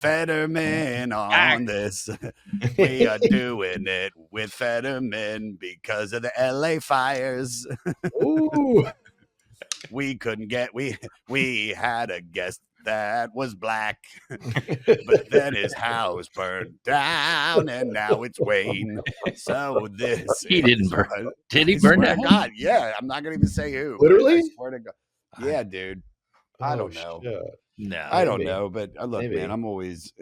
Federman on this. We are doing it with Federman because of the LA fires. Ooh. We couldn't get we had a guest that was black, but then his house burned down and now it's Wayne. So this He didn't is burn. what, Did he I burn swear that to house? God, yeah, I'm not gonna even say who. Literally? I swear to God. Yeah, dude. I don't know. Shit. No. I don't Maybe. know, but look, Maybe. man, I'm always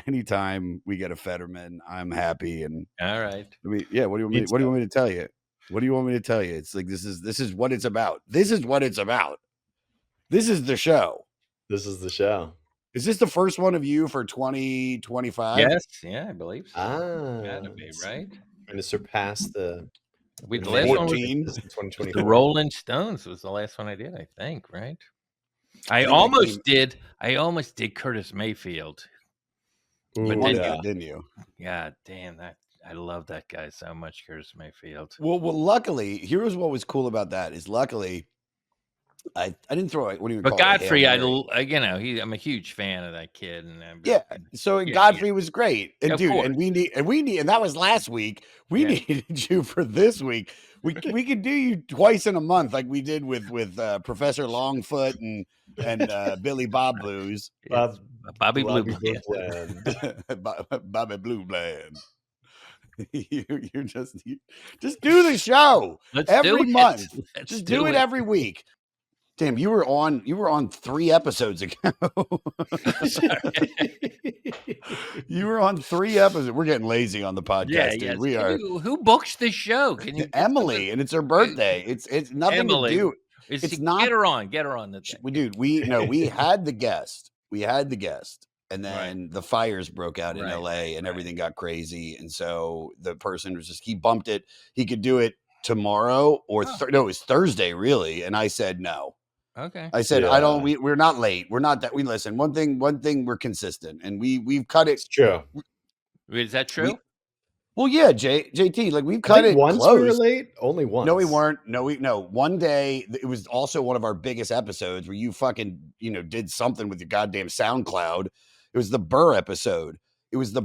anytime we get a Federman, I'm happy. And All right. I mean, yeah, what do you want me? What do you want me to tell you? What do you want me to tell you? It's like this is what it's about. This is what it's about. This is the show. This is the show. Is this the first one of you for 2025? Yes. Yeah, I believe so. Ah, Gotta be, right? Going to surpass the The last one was 14. 2024. the Rolling Stones was the last one I did, I think, right? I think almost did Curtis Mayfield. Ooh, But You then- wanted that, didn't you? Yeah, damn that. I love that guy so much, Curtis Mayfield. Well, luckily, here's what was cool about that is luckily, I didn't throw it. What do you But call it? Godfrey, Hail Mary. I'm a huge fan of that kid. And Yeah. So Yeah, Godfrey was great. And Of dude, course. and we need, and that was last week. We Yeah. needed you for this week. We could do you twice in a month, like we did with Professor Longfoot and Billy Bob Blues. Bobby Blue. Bland. Bobby Blue Bland. You're just do the show Let's every do it. month. Let's Just do it every week. Damn, you were on 3 episodes ago. You were on 3 episodes. We're getting lazy on the podcast, dude. We are. Who books this show? Can you Emily, and it's her birthday. It's nothing Emily. to do. It's It's not. Get her on the thing. We had the guest. And then the fires broke out in LA and everything got crazy. And so the person was he bumped it. He could do it tomorrow or no, it was Thursday really. And I said, no. Okay. I said, we're not late. We're not that. We listen. One thing we're consistent and we've cut it. It's true. Is that true? Well, yeah, JT, like we've cut it once close. we were late. Only once. No, we weren't. No. One day, it was also one of our biggest episodes where you fucking, did something with your goddamn SoundCloud. It was the Burr episode. It was the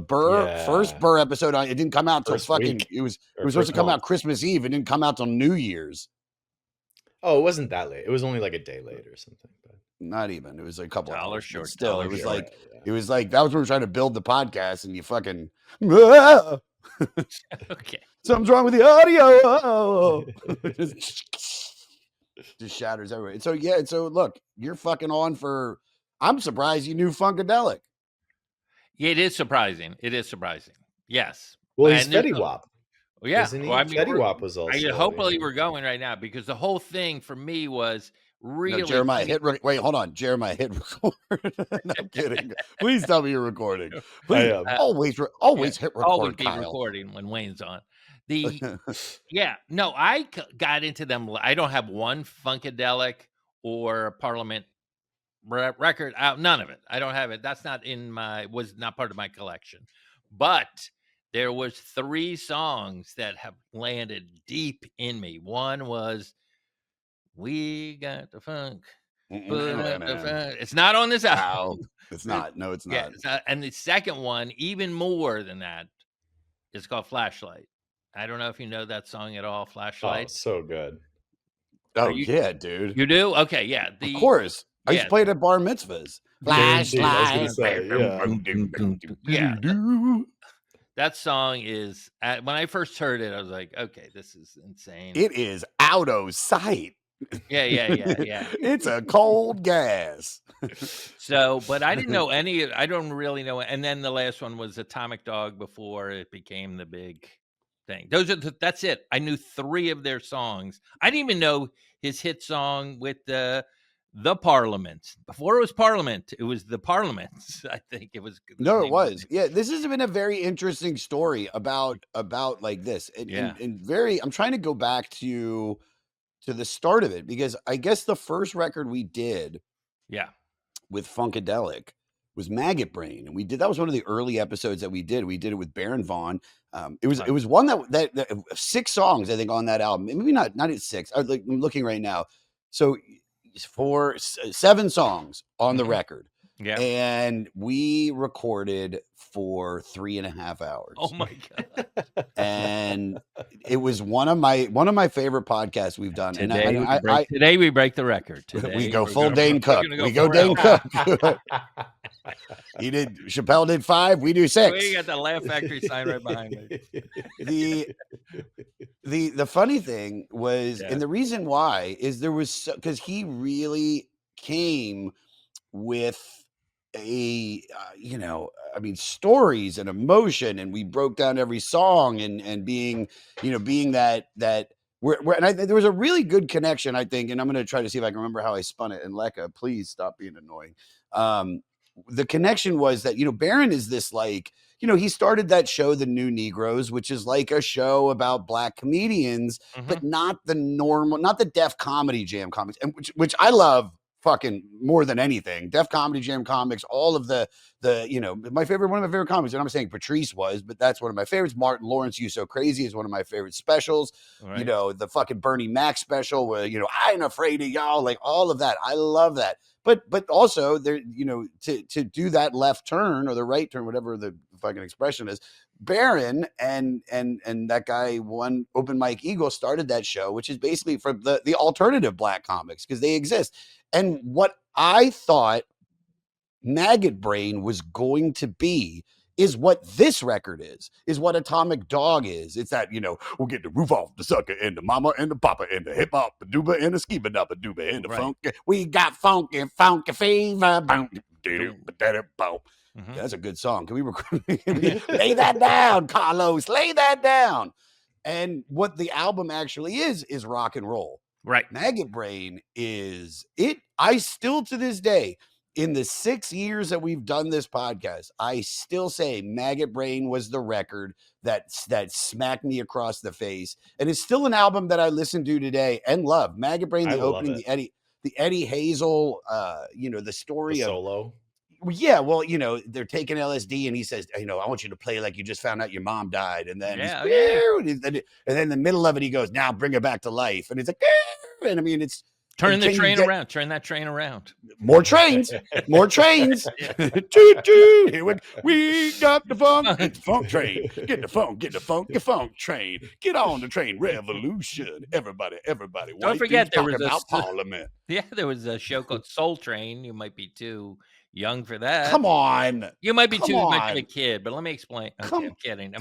first Burr episode. It didn't come out till First fucking. week. It was supposed to come out Christmas Eve. It didn't come out till New Year's. Oh, it wasn't that late. It was only like a day late or something. But not even. It was like a couple hours short. Still, it was short. like it was like that was when we were trying to build the podcast, and you fucking. Okay. Something's wrong with the audio. Just shatters everywhere. And so so look, you're fucking on for. I'm surprised you knew Funkadelic. Yeah, it is surprising. Yes. Well, he's Fetty Wap. Well, yeah. Isn't he? Well, I mean, Fetty Wap was also. Hopefully, we're going right now because the whole thing for me was really. No, Jeremiah, wait, hold on. Jeremiah, hit record. No, I'm kidding. Please tell me you're recording. Please, always hit record. Always be Kyle. recording when Wayne's on. I got into them. I don't have one Funkadelic or Parliament record out. None of it. I don't have it. That's not was not part of my collection. But there was 3 songs that have landed deep in me. One was "We Got the Funk." It's not on this album. It's not. No, it's not. Yeah, and the second one, even more than that, is called "Flashlight." I don't know if you know that song at all. "Flashlight." Oh, so good. Oh yeah, dude. You do? Okay, yeah. Of course. I used to play it at bar mitzvahs. Flashlight. Yeah. That song is, when I first heard it, I was like, okay, this is insane. It is out of sight. Yeah. It's a cold gas. So, but I didn't know I don't really know. And then the last one was Atomic Dog before it became the big thing. That's it. I knew 3 of their songs. I didn't even know his hit song with the Parliament. Before it was Parliament, it was the Parliaments. I think it was. No, it was. Yeah, this has been a very interesting story about like this. And very. I'm trying to go back to the start of it because I guess the first record we did, with Funkadelic was Maggot Brain, and that was one of the early episodes that we did. We did it with Baron Vaughn. It was one that 6 songs I think on that album. Maybe not at 6. I'm looking right now. So. For 7 songs on the record. Yeah. And we recorded for 3.5 hours. Oh my God. And it was one of my favorite podcasts we've done. Today we break the record. Today we go we're full gonna- Dane we're Cook. gonna go We go 4 Dane hours. Cook. Chappelle did 5, we do 6. We got the Laugh Factory sign right behind me. The funny thing was, Yeah. and the reason why is there was because he really came with a stories and emotion, and we broke down every song and being that there was a really good connection, I think, and I'm going to try to see if I can remember how I spun it. And Lekka, please stop being annoying. The connection was that Baron is this, like, he started that show, The New Negroes, which is like a show about Black comedians, but not the normal, not the Def Comedy Jam comics, and which I love fucking more than anything. Def Comedy Jam comics, all of the one of my favorite comics, and I'm saying Patrice was, but that's one of my favorites. Martin Lawrence, You So Crazy, is one of my favorite specials. Right. The fucking Bernie Mac special where I ain't afraid of y'all, like all of that. I love that. But also there, to do that left turn or the right turn, whatever the fucking expression is, Baron and that guy, One Open Mike Eagle, started that show, which is basically for the alternative Black comics, because they exist. And what I thought Maggot Brain was going to be is what this record is what Atomic Dog is. It's that, we'll get the roof off the sucker and the mama and the papa and the hip hop, the dooba and the skiba dubba dooba and the funk. We got funky fever. That's a good song. Can we record? Lay that down, Carlos. Lay that down. And what the album actually is rock and roll. Right. Maggot Brain is it. I still, to this day, in the 6 years that we've done this podcast, I still say Maggot Brain was the record that smacked me across the face. And it's still an album that I listen to today and love. Maggot Brain, the opening, the Eddie Hazel, the story the of solo. Yeah, well, they're taking LSD, and he says, I want you to play like you just found out your mom died, and then and then in the middle of it, he goes, now bring her back to life, and it's like, and I mean, it's turn the train around, turn that train around. More trains. Toot, here we got the funk train. Get the funk train. Get on the train revolution. Everybody. Don't forget there was about Parliament. Yeah, there was a show called Soul Train. You might be too young for that. Come on. You might be too much of a kid, but let me explain. Okay, I'm kidding. I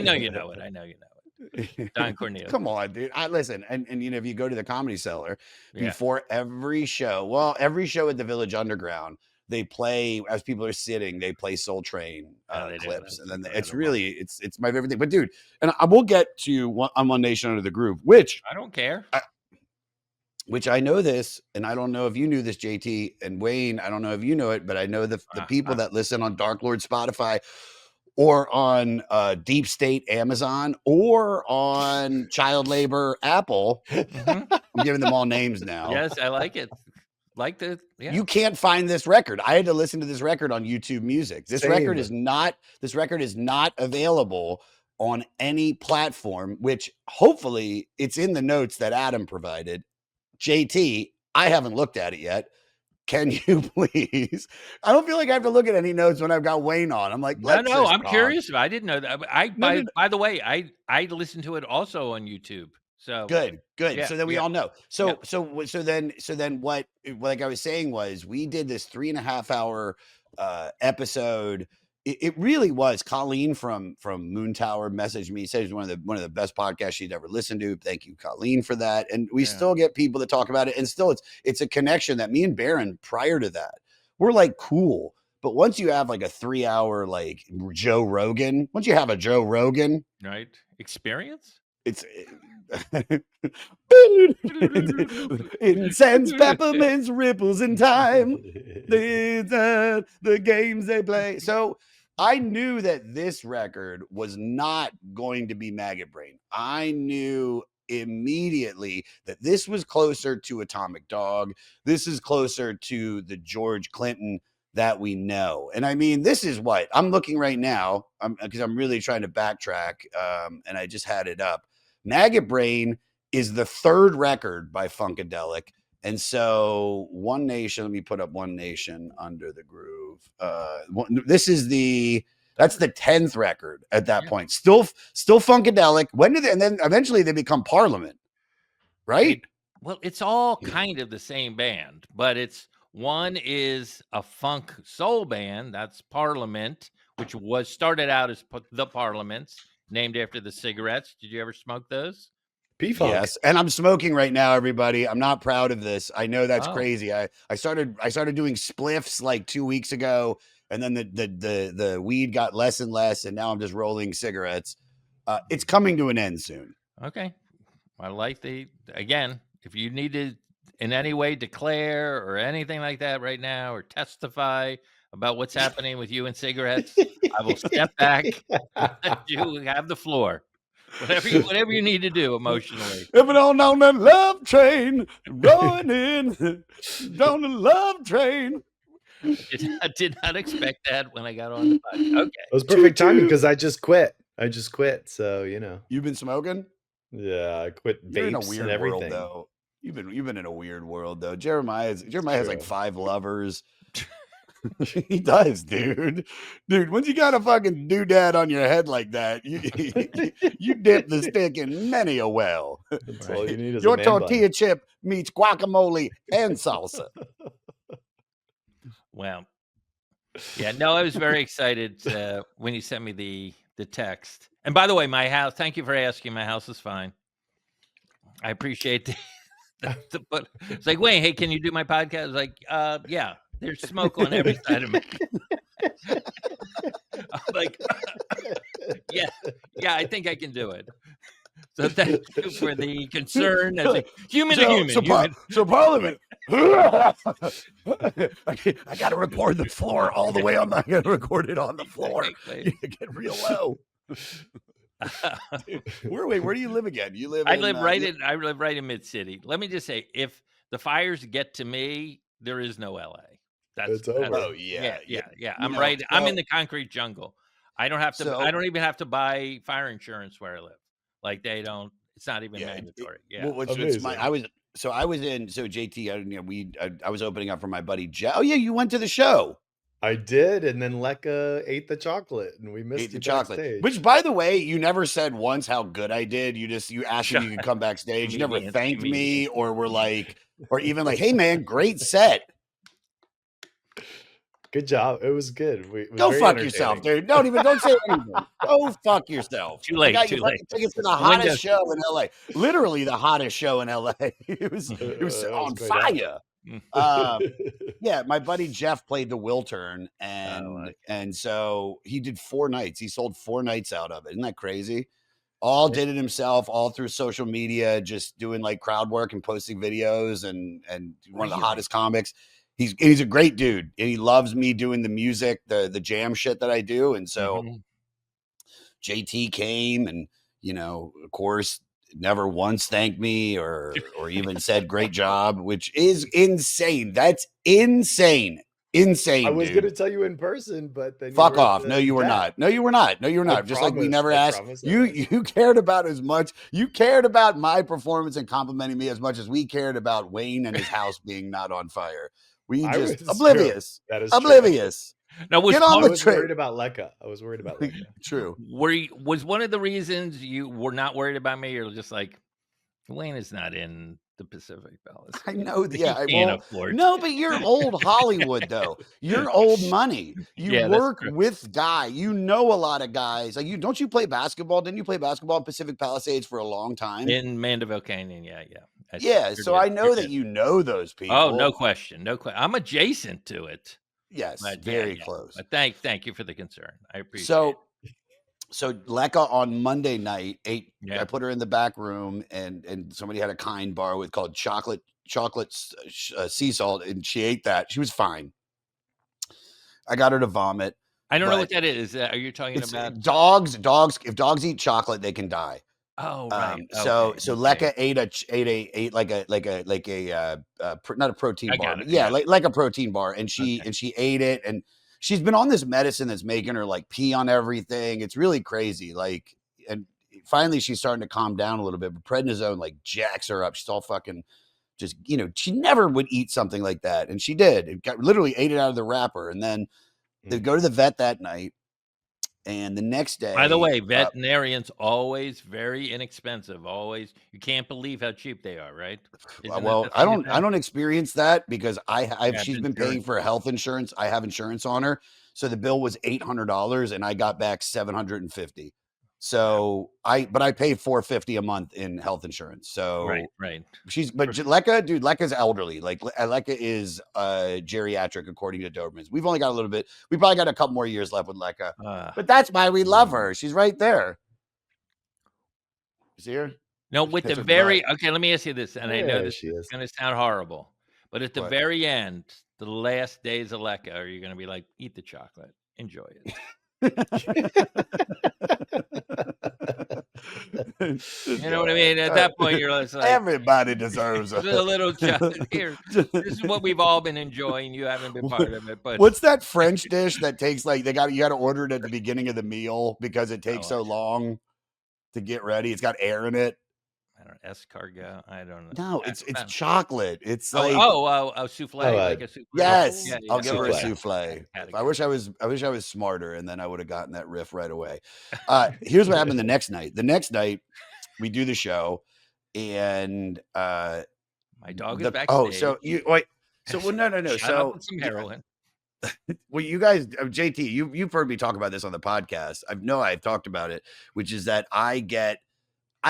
know you know it. Don Cornelius. Come on, dude. Listen, and if you go to the Comedy Cellar, before every show at the Village Underground, they play, as people are sitting, they play Soul Train clips, and then it's my favorite thing. But dude, and I will get to One Nation Under the Groove, which I don't care. Which I know this, and I don't know if you knew this, JT and Wayne. I don't know if you know it, but I know the people that listen on Dark Lord Spotify, or on Deep State Amazon, or on Child Labor Apple. I'm giving them all names now. Yes, I like it. You can't find this record. I had to listen to this record on YouTube Music. This record is not available on any platform, which hopefully it's in the notes that Adam provided. JT, I haven't looked at it yet. Can you please? I don't feel like I have to look at any notes when I've got Wayne on. I'm like, no, I'm curious. I didn't know that. By the way, I listened to it also on YouTube. So good. Yeah, so then we all know. So then what? Like I was saying was, we did this 3.5 hour episode. It really was. Colleen from Moon Tower messaged me, said it's one of the best podcasts she'd ever listened to. Thank you, Colleen, for that. And we still get people that talk about it, and still it's a connection that me and Baron, prior to that, we're like, cool. But once you have like a 3 hour like Joe Rogan, once you have a Joe Rogan experience, it's incense, peppermints, ripples in time. The games they play. So I knew that this record was not going to be Maggot Brain. I knew immediately that this was closer to Atomic Dog. This is closer to the George Clinton that we know. And I mean, this is what I'm looking right now, because I'm really trying to backtrack, and I just had it up. Maggot Brain is the third record by Funkadelic, And so One Nation, let me put up One Nation Under the Groove. This is that's the 10th record at that point. Still Funkadelic. When did they, and then eventually they become Parliament, right? Well, it's all kind of the same band, but one is a funk soul band. That's Parliament, which was started out as the Parliaments, named after the cigarettes. Did you ever smoke those? P-Funk. Yes, and I'm smoking right now, everybody. I'm not proud of this. I know that's crazy. I started doing spliffs like 2 weeks ago, and then the weed got less and less, and now I'm just rolling cigarettes. It's coming to an end soon. Okay. I like again, if you need to in any way declare or anything like that right now, or testify about what's happening with you and cigarettes, I will step back and let you have the floor. Whatever you need to do emotionally. If it on that love train, rolling in, down the love train. I did not expect that when I got on the podcast. Okay. It was perfect timing because I just quit. So You've been smoking? Yeah, I quit vapes. You're in a weird and everything. world, though. You've been in a weird world, though. Jeremiah has like 5 lovers. He does, dude. Once you got a fucking doodad on your head like that, you dip the stick in many a well. That's all you need is your tortilla chip meets guacamole and salsa. Well, yeah, no, I was very excited when you sent me the text. And by the way, my house, thank you for asking. My house is fine. I appreciate but it's like, Wayne, hey, can you do my podcast? I was like, yeah, there's smoke on every side of me. I'm like, yeah, I think I can do it. So thank you for the concern as a human to human. So Parliament, I got to record the floor all the way on. I got to record it on the floor. Get real low. Where do you live again? I live right in Mid City. Let me just say, if the fires get to me, there is no LA. It's over. Oh yeah. I'm right. I'm in the concrete jungle. I don't have to. I don't even have to buy fire insurance where I live. Like they don't. It's not even mandatory. I was JT. I was opening up for my buddy Jeff. Oh yeah, you went to the show. I did, and then Lekka ate the chocolate, and we missed the chocolate. Backstage. Which, by the way, you never said once how good I did. You asked if you could come backstage. You never thanked me, or were like, or even like, "Hey man, great set." Good job. It was good. Go fuck yourself, dude. Don't say anything. Go fuck yourself. Too late. Too late. Tickets to the hottest show in LA. Literally the hottest show in LA. It was on fire. Yeah, my buddy Jeff played the Wiltern, and so he did 4 nights. He sold 4 nights out of it. Isn't that crazy? All did it himself, all through social media, just doing like crowd work and posting videos, and one of the hottest comics. He's a great dude, and he loves me doing the music, the jam shit that I do. And so JT came, and of course, never once thanked me or even said great job, which is insane. That's insane. I was going to tell you in person, but then fuck off. No, you were not. No, you were not. Just like we never asked. You cared about as much. You cared about my performance and complimenting me as much as we cared about Wayne and his house being not on fire. We just oblivious. That is oblivious. Now, get on the train. Worried about Lekka. I was worried about Lekka. True. Was one of the reasons you were not worried about me? You're just like, Wayne is not in the Pacific Palace. I know. No, but you're old Hollywood, though. You're old money. You work with guys. You know a lot of guys. Like don't you play basketball? Didn't you play basketball in Pacific Palisades for a long time? In Mandeville Canyon, yeah. So I know that you know those people. Oh, no question. I'm adjacent to it. Yes, very close. But thank you for the concern. I appreciate it. So Lekka on Monday night ate. I put her in the back room, and somebody had a kind bar called chocolate sea salt, and she ate that. She was fine. I got her to vomit. I don't know what that is. Are you talking about dogs? If dogs eat chocolate, they can die. Oh, right. So Lekka ate not a protein bar, but like a protein bar, and she ate it, and she's been on this medicine that's making her like pee on everything. It's really crazy. And finally she's starting to calm down a little bit, but prednisone like jacks her up. She's all fucking just, she never would eat something like that. And she did. It literally ate it out of the wrapper. And then they'd go to the vet that night. And the next day. By the way, veterinarians always very inexpensive. Always, you can't believe how cheap they are, right? Well, I don't experience that because she's been paying for health insurance. I have insurance on her, so the bill was $800, and I got back $750. So I pay $450 a month in health insurance. So right. Lekka's elderly. Like Lekka is geriatric according to Dobermans. We've only got a little bit. We probably got a couple more years left with Lekka, but that's why we love her. She's right there. You see her? No, with the very okay. Let me ask you this, and I know this is going to sound horrible, but at the very end, the last days of Lekka, are you going to be like, eat the chocolate, enjoy it? You know what I mean? At that point, you're just like, everybody deserves a little chocolate here. This is what we've all been enjoying. You haven't been part of it, but what's that French dish that takes you got to order it at the beginning of the meal because it takes so long to get ready? It's got air in it. I don't know, escargot. I don't know. No, it's chocolate. It's a souffle, like a souffle. Yes, I'll give her a souffle. I wish I was smarter, and then I would have gotten that riff right away. Here's what happened the next night. The next night, we do the show, and my dog is backstage. Oh, so you wait. So no. So some heroin. Well, you guys, JT, you've heard me talk about this on the podcast. I've talked about it, which is that I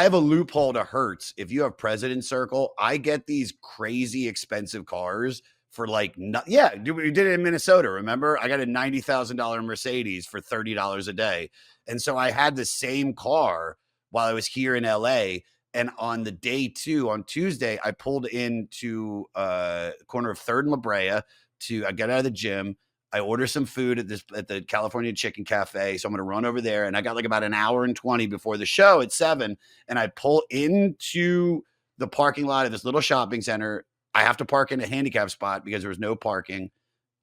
have a loophole to Hertz. If you have President Circle, I get these crazy expensive cars for we did it in Minnesota. Remember, I got a $90,000 Mercedes for $30 a day. And so I had the same car while I was here in LA. And on the day 2, on Tuesday, I pulled into corner of 3rd and La Brea I got out of the gym. I order some food at the California Chicken Cafe. So I'm going to run over there, and I got about an hour and 20 before the show at 7. And I pull into the parking lot of this little shopping center. I have to park in a handicap spot because there was no parking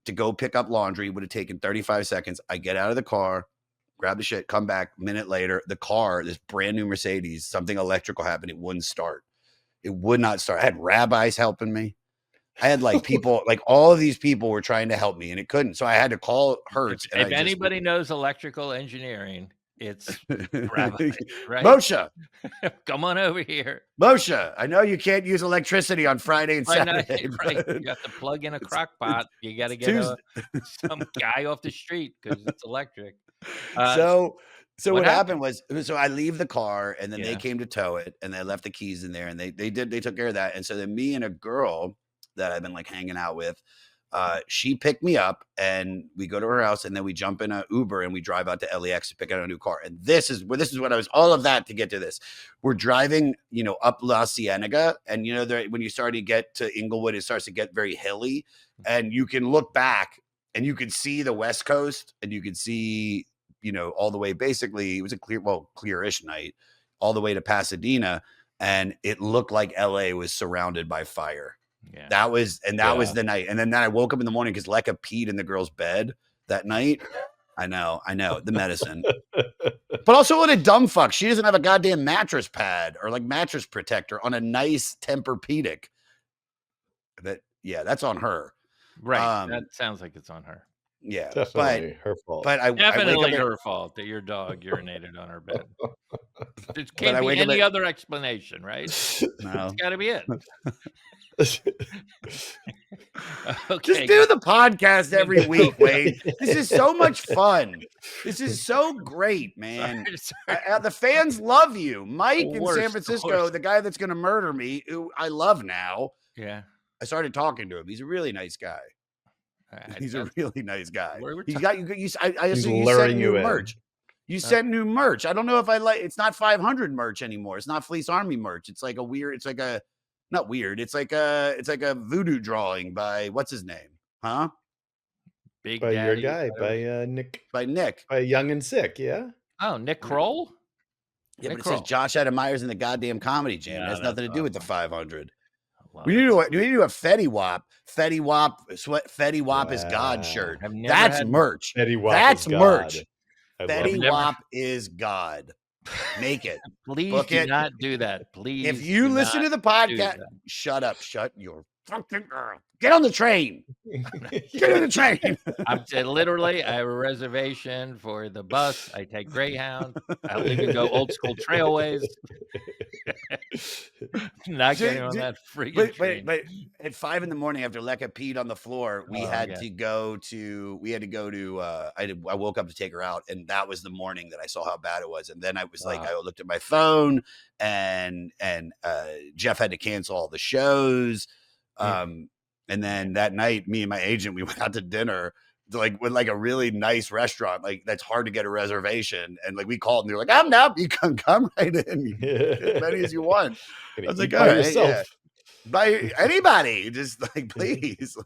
to go pick up laundry. Would have taken 35 seconds. I get out of the car, grab the shit, come back. A minute later, the car, this brand new Mercedes, something electrical happened. It wouldn't start. It would not start. I had rabbis helping me. I had people, all of these people were trying to help me, and it couldn't. So I had to call Hertz. If anybody knows electrical engineering, it's rabbis, right? Moshe. Come on over here. Moshe, I know you can't use electricity on Friday and Saturday. Right. You have to plug in a crock pot. You got to get some guy off the street because it's electric. So what happened was, I leave the car, and then they came to tow it, and they left the keys in there, and they took care of that. And so then me and a girl that I've been hanging out with, she picked me up, and we go to her house, and then we jump in an Uber and we drive out to LAX to pick out a new car. And this is what I was, all of that to get to this. We're driving, up La Cienega, and when you start to get to Inglewood, it starts to get very hilly, and you can look back and you can see the West Coast, and you can see, all the way, basically it was a clearish night, all the way to Pasadena, and it looked like LA was surrounded by fire. Yeah. That was the night. And then I woke up in the morning because Lekka peed in the girl's bed that night. I know, the medicine. But also, what a dumb fuck. She doesn't have a goddamn mattress pad or mattress protector on a nice Tempur-Pedic. That's on her. Right. That sounds like it's on her. Yeah. Definitely her fault. But definitely her fault that your dog urinated on her bed. There can't be any other explanation, right? No. It's got to be it. Okay. Just do the podcast every week, Wayne. This is so much fun. This is so great, man. Sorry. The fans love you. Mike in San Francisco, the guy that's going to murder me, who I love now. Yeah. I started talking to him. He's a really nice guy. He's a really nice guy. He's got you. I assume you sent new merch. You sent new merch. I don't know if it's not 500 merch anymore. It's not Fleece Army merch. It's like a weird, not weird. It's like a voodoo drawing by what's his name? Huh? Big by Daddy, your guy, by Nick. By Nick. By Young and Sick, yeah. Oh, Nick Kroll? Yeah, Nick but it Kroll. Says Josh Adam Meyers in the goddamn comedy jam. It has nothing to do with the 500. We need to do a Fetty Wap. Fetty Wap is God shirt. That's merch. Fetty Wap That's is God. merch. Fetty Wap is God. Make it. Please Book do it. not do that. Please. If you listen to the podcast, shut up. Shut your fucking girl. Get on the train. Get on the train. I'm saying literally, I have a reservation for the bus. I take Greyhound. I'll even go old school trailways. Not getting on that freaking train. But at 5 a.m. after Lekka peed on the floor, we had to go to. I woke up to take her out, and that was the morning that I saw how bad it was. And then I was like, I looked at my phone, and Jeff had to cancel all the shows. And then that night, me and my agent, we went out to dinner, with a really nice restaurant, that's hard to get a reservation. And we called, and they're like, "I'm now. You can come right in, you as many as you want." I was like, "All right, yourself. By anybody, just please."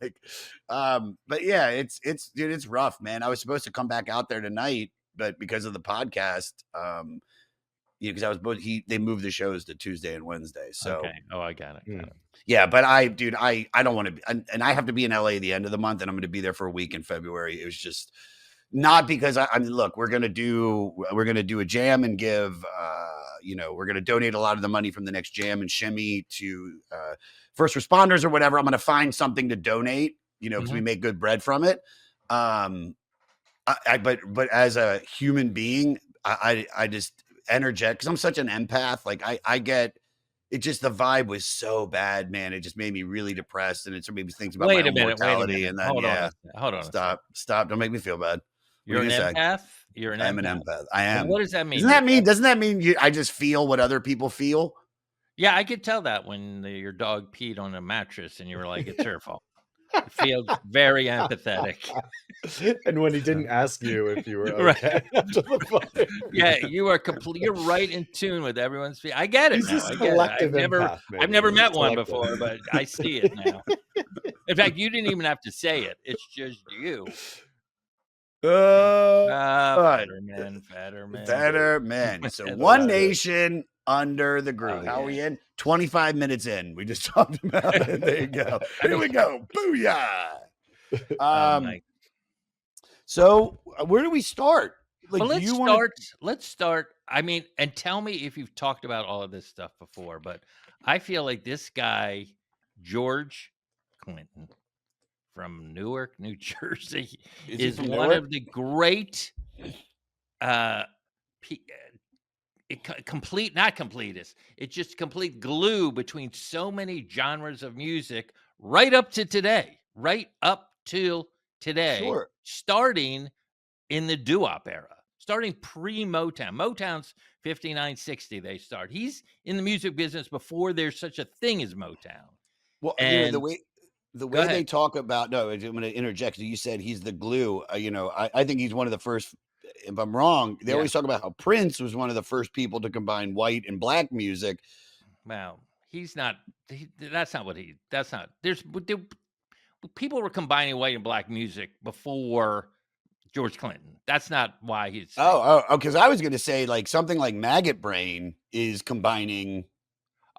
But yeah, it's rough, man. I was supposed to come back out there tonight, but because of the podcast, because they moved the shows to Tuesday and Wednesday. So I got it. Yeah, but I don't want to be, and I have to be in LA the end of the month, and I'm going to be there for a week in February. It was just not because I mean, look, we're going to do a jam and give, we're going to donate a lot of the money from the next jam and shimmy to first responders or whatever. I'm going to find something to donate, because we make good bread from it. But as a human being, I just energetic, because I'm such an empath. I get. It just, the vibe was so bad, man. It just made me really depressed, and it made me think about my own mortality. And then, hold on. Stop! Don't make me feel bad. You're an empath. I'm an empath. I am. What does that mean? Doesn't that mean I just feel what other people feel? Yeah, I could tell that when your dog peed on a mattress, and you were like, "It's her fault." It feels very empathetic. And when he didn't ask you if you were okay after the fire. Yeah, you are you're right in tune with everyone's feet. I get it now. I've never met one before, but I see it now. In fact, you didn't even have to say it. It's just you. Federman. So One Nation Under the Groove. How are we in? 25 minutes in. We just talked about it. There you go. Here we go. Booyah. So where do we start? Let's start. I mean, and tell me if you've talked about all of this stuff before, but I feel like this guy, George Clinton from Newark, New Jersey, is one of the great it's just complete glue between so many genres of music right up till today, Sure. Starting in the doo-wop era, starting pre-Motown. Motown's 59, 60, they start. He's in the music business before there's such a thing as Motown. Well, and the way they talk about, I'm going to interject. You said he's the glue. I think he's one of the first. If I'm wrong, they always talk about how Prince was one of the first people to combine white and black music. Well, he's not. People were combining white and black music before George Clinton. That's not why he's. Because I was going to say something like Maggot Brain is combining.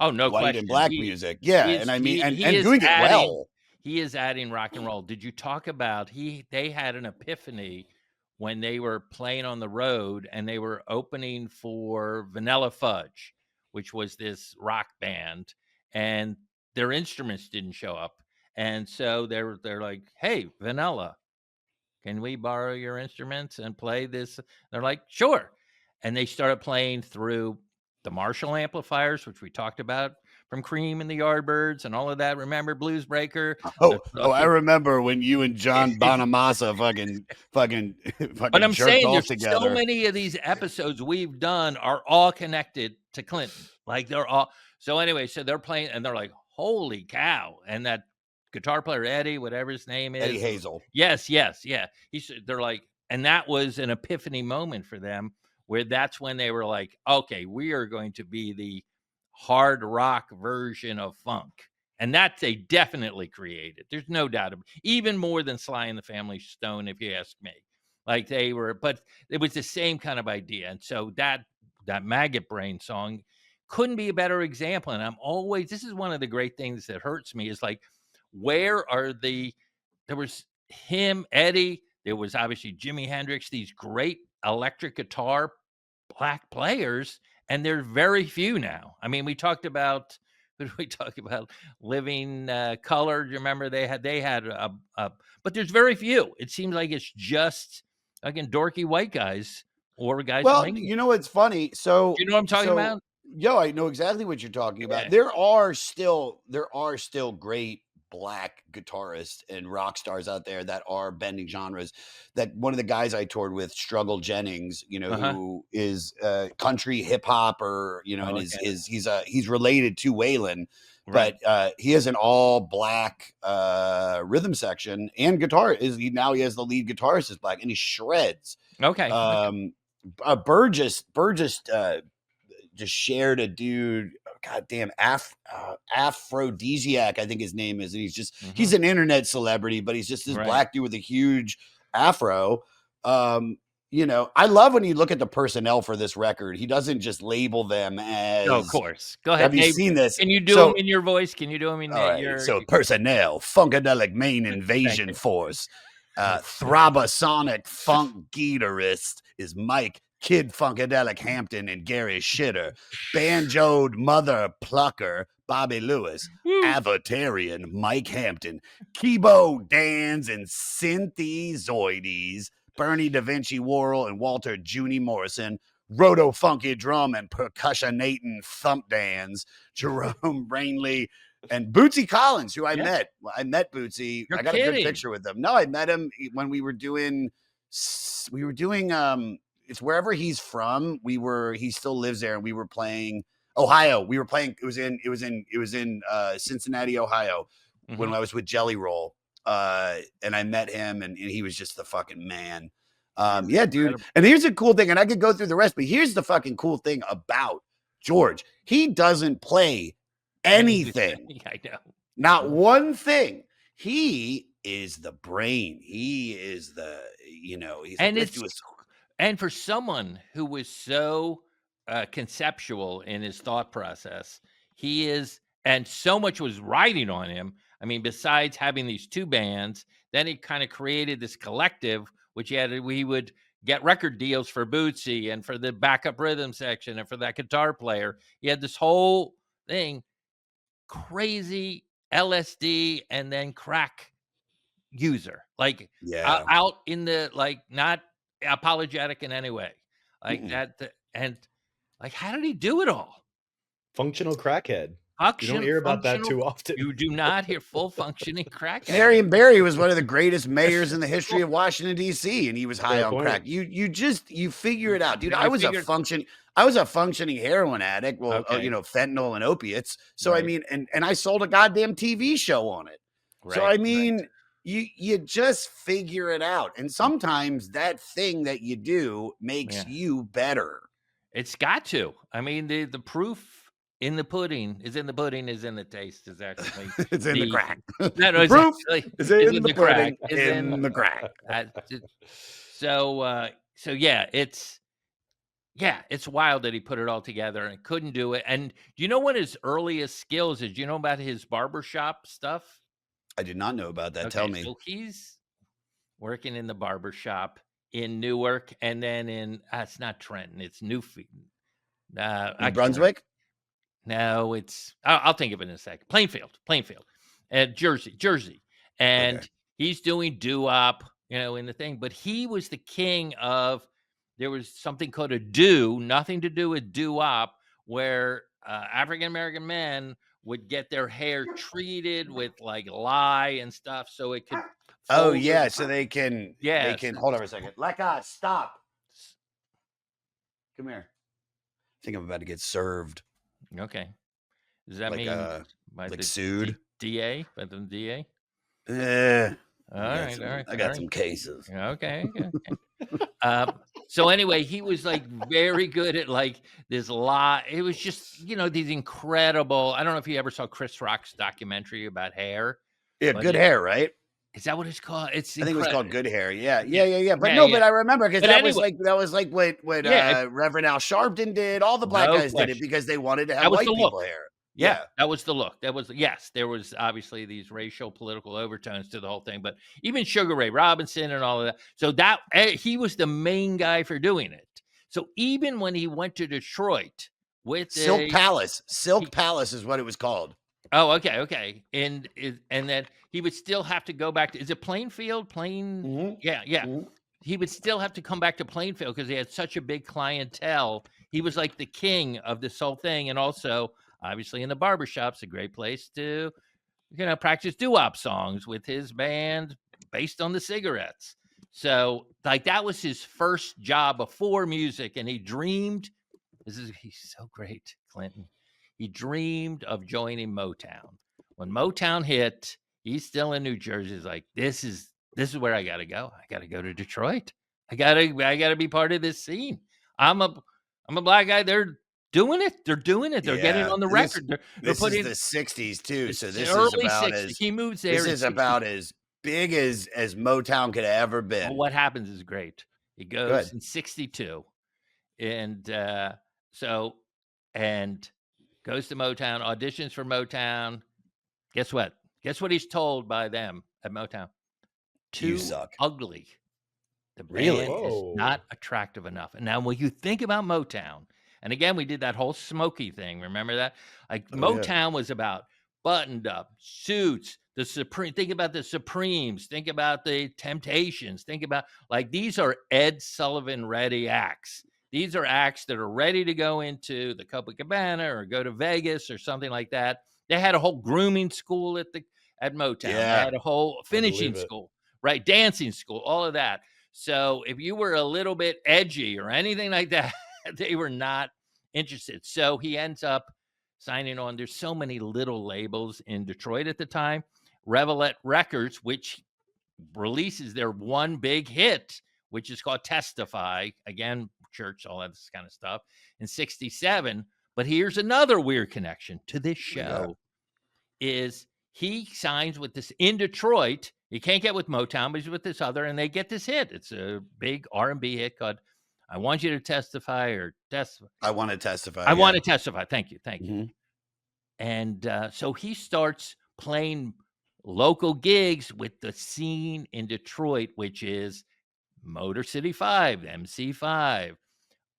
No white question. And black music. Yeah, and I mean, and doing it well. He is adding rock and roll. Did you talk about they had an epiphany when they were playing on the road and they were opening for Vanilla Fudge, which was this rock band, and their instruments didn't show up. And so they're like, "Hey, Vanilla, can we borrow your instruments and play this?" They're like, "Sure." And they started playing through the Marshall amplifiers, which we talked about, from Cream and the Yardbirds and all of that. Remember Blues Breaker? I remember when you and John Bonamassa fucking But I'm saying there's together. So many of these episodes we've done are all connected to Clinton. They're all. So anyway, so they're playing and they're like, "Holy cow." And that guitar player, Eddie, whatever his name is. Eddie Hazel. Yes. Yeah. They're like, and that was an epiphany moment for them, where that's when they were like, okay, we are going to be the hard rock version of funk. And that they definitely created. There's no doubt about it. Even more than Sly and the Family Stone, if you ask me. But it was the same kind of idea. And so that Maggot Brain song couldn't be a better example. And this is one of the great things that hurts me is there was him, Eddie, there was obviously Jimi Hendrix, these great electric guitar black players, and there's very few now. I mean, we talked about Living Color. Do you remember they had but there's very few. It seems like it's just again dorky white guys or guys from Well, England. you know what's funny? Do you know what I'm talking about? I know exactly what you're talking about. Yeah. There are still great black guitarists and rock stars out there that are bending genres. That one of the guys I toured with, Struggle Jennings, who is country hip hop, or and he's related to Waylon, Right. but he has an all black rhythm section and guitar. Now he has the lead guitarist is black and he shreds. Okay. Burgess just shared a dude, goddamn Aphrodisiac, I think his name is, and he's an internet celebrity, but he's just this black dude with a huge afro. I love when you look at the personnel for this record. He doesn't just label them as. No, of course. Go ahead. Have you seen this? Can you do them in your voice? Can you do them in your? So personnel, Funkadelic main invasion force, Throbosonic funk guitarist is Mike Kid Funkadelic Hampton and Gary Shitter, banjoed mother plucker Bobby Lewis, Avatarian Mike Hampton, keyboard Dans and Synthezoides, Bernie Da Vinci Worrell and Walter Junie Morrison, roto funky drum and percussionating thump Dans, Jerome Brainley, and Bootsy Collins, who I met. I met Bootsy. I got a good picture with him. No, I met him when we were doing it's wherever he's from. He still lives there, and we were playing Ohio. We were playing. It was in Cincinnati, Ohio, when I was with Jelly Roll. And I met him, and he was just the fucking man. Yeah, dude. And here's a cool thing, and I could go through the rest, but here's the fucking cool thing about George. He doesn't play anything. I know. Not one thing. He is the brain. He is the, and for someone who was so conceptual in his thought process, he is, and so much was riding on him. I mean, besides having these two bands, then he kind of created this collective, which we would get record deals for Bootsy and for the backup rhythm section and for that guitar player. He had this whole thing, crazy LSD and then crack user, out in the, not apologetic in any way, that, and how did he do it all? Functional crackhead. You don't hear about that too often. You do not hear full functioning crackhead. Marion Barry was one of the greatest mayors in the history of Washington D.C., and he was high on crack. You figure it out, dude. I was a functioning heroin addict. Well, fentanyl and opiates. So I mean, and I sold a goddamn TV show on it. So I mean, you just figure it out, and sometimes that thing that you do makes you better. It's got to. I mean, the proof in the pudding is in the taste. Is actually it's in the crack. No, proof is in the pudding. In the crack. So yeah, it's wild that he put it all together and couldn't do it. And do you know what his earliest skills is? Do you know about his barbershop stuff? I did not know about that. Okay, tell me. So he's working in the barbershop in Newark, and then in it's not Trenton, it's Newfield. New Brunswick? No, it's I'll think of it in a second. Plainfield, Jersey, and he's doing doo-wop, in the thing. But he was the king of. There was something called a do, nothing to do with doo-wop, where African American men would get their hair treated with lye and stuff, so it could. Oh yeah, so they can. Yeah, they can. Hold on a second. Lekka, stop. Come here. I think I'm about to get served. Okay. Does that mean sued? DA? By the DA? All right. I got some cases. Okay. So anyway, he was very good at this lot. It was just, these incredible. I don't know if you ever saw Chris Rock's documentary about hair. Yeah, Good Hair, right? Is that what it's called? I think it was called Good Hair. Yeah. But but I remember because that was like what Reverend Al Sharpton did. All the black guys did it because they wanted to have white people hair. Yeah, that was the look. There was obviously these racial political overtones to the whole thing, but even Sugar Ray Robinson and all of that. So he was the main guy for doing it. So even when he went to Detroit with Silk Palace is what it was called. Oh, okay. And then he would still have to go back to, is it Plainfield? Yeah. Mm-hmm. He would still have to come back to Plainfield because he had such a big clientele. He was like the king of this whole thing. And also, obviously, in the barbershop's a great place to, practice doo-wop songs with his band based on the cigarettes. So, like, that was his first job before music. And he dreamed, he's so great, Clinton. He dreamed of joining Motown. When Motown hit, he's still in New Jersey. He's like, this is where I gotta go. I gotta go to Detroit. I gotta be part of this scene. I'm a black guy. They're doing it. They're getting on the record. They're this putting is the 60s too. So this early is about 60s. He moves there. This is about as big as Motown could have ever been. Well, what happens is great. He goes in 62. And goes to Motown, auditions for Motown. Guess what? Guess what he's told by them at Motown? You suck. Ugly. The Really? band is not attractive enough. And now when you think about Motown, and again, we did that whole Smokey thing. Remember that? Like Motown was about buttoned up suits, the Supreme. Think about the Supremes. Think about the Temptations. Think about, like, these are Ed Sullivan ready acts. These are acts that are ready to go into the Copacabana or go to Vegas or something like that. They had a whole grooming school at Motown. They had a whole finishing school, right? Dancing school, all of that. So if you were a little bit edgy or anything like that, they were not interested. So he ends up signing on. There's so many little labels in Detroit at the time. Revelette Records, which releases their one big hit, which is called Testify. Again, church, all that kind of stuff in 67. But here's another weird connection to this show is he signs with this in Detroit. He can't get with Motown, but he's with this other, and they get this hit. It's a big R&B hit called I Want You to Testify or I Want to Testify. I Want to Testify. Thank you. Mm-hmm. And so he starts playing local gigs with the scene in Detroit, which is Motor City 5, MC5,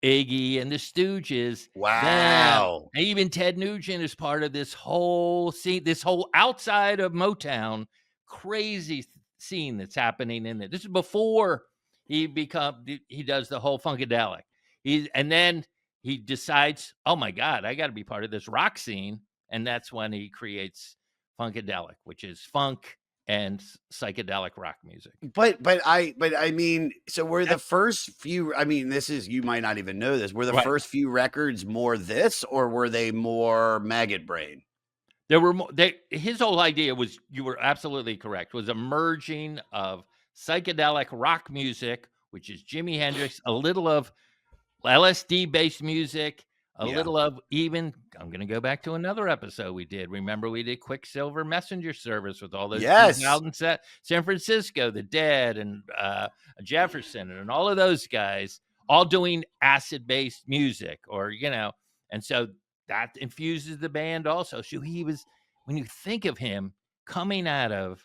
Iggy and the Stooges. Wow. And even Ted Nugent is part of this whole scene, this whole outside of Motown crazy scene that's happening in there. This is before he does the whole Funkadelic. And then he decides, oh my God, I got to be part of this rock scene. And that's when he creates Funkadelic, which is funk and psychedelic rock music. But I mean, so were the first few, I mean, you might not even know this. Were the first few records more this, or were they more Maggot Brain? There were more, his whole idea was, you were absolutely correct, was a merging of psychedelic rock music, which is Jimi Hendrix, a little of LSD based music, a little of even, I'm going to go back to another episode we did. Remember, we did Quicksilver Messenger Service with all those dudes out in San Francisco, the Dead and Jefferson and all of those guys, all doing acid-based music, and so that infuses the band also. So he was, when you think of him coming out of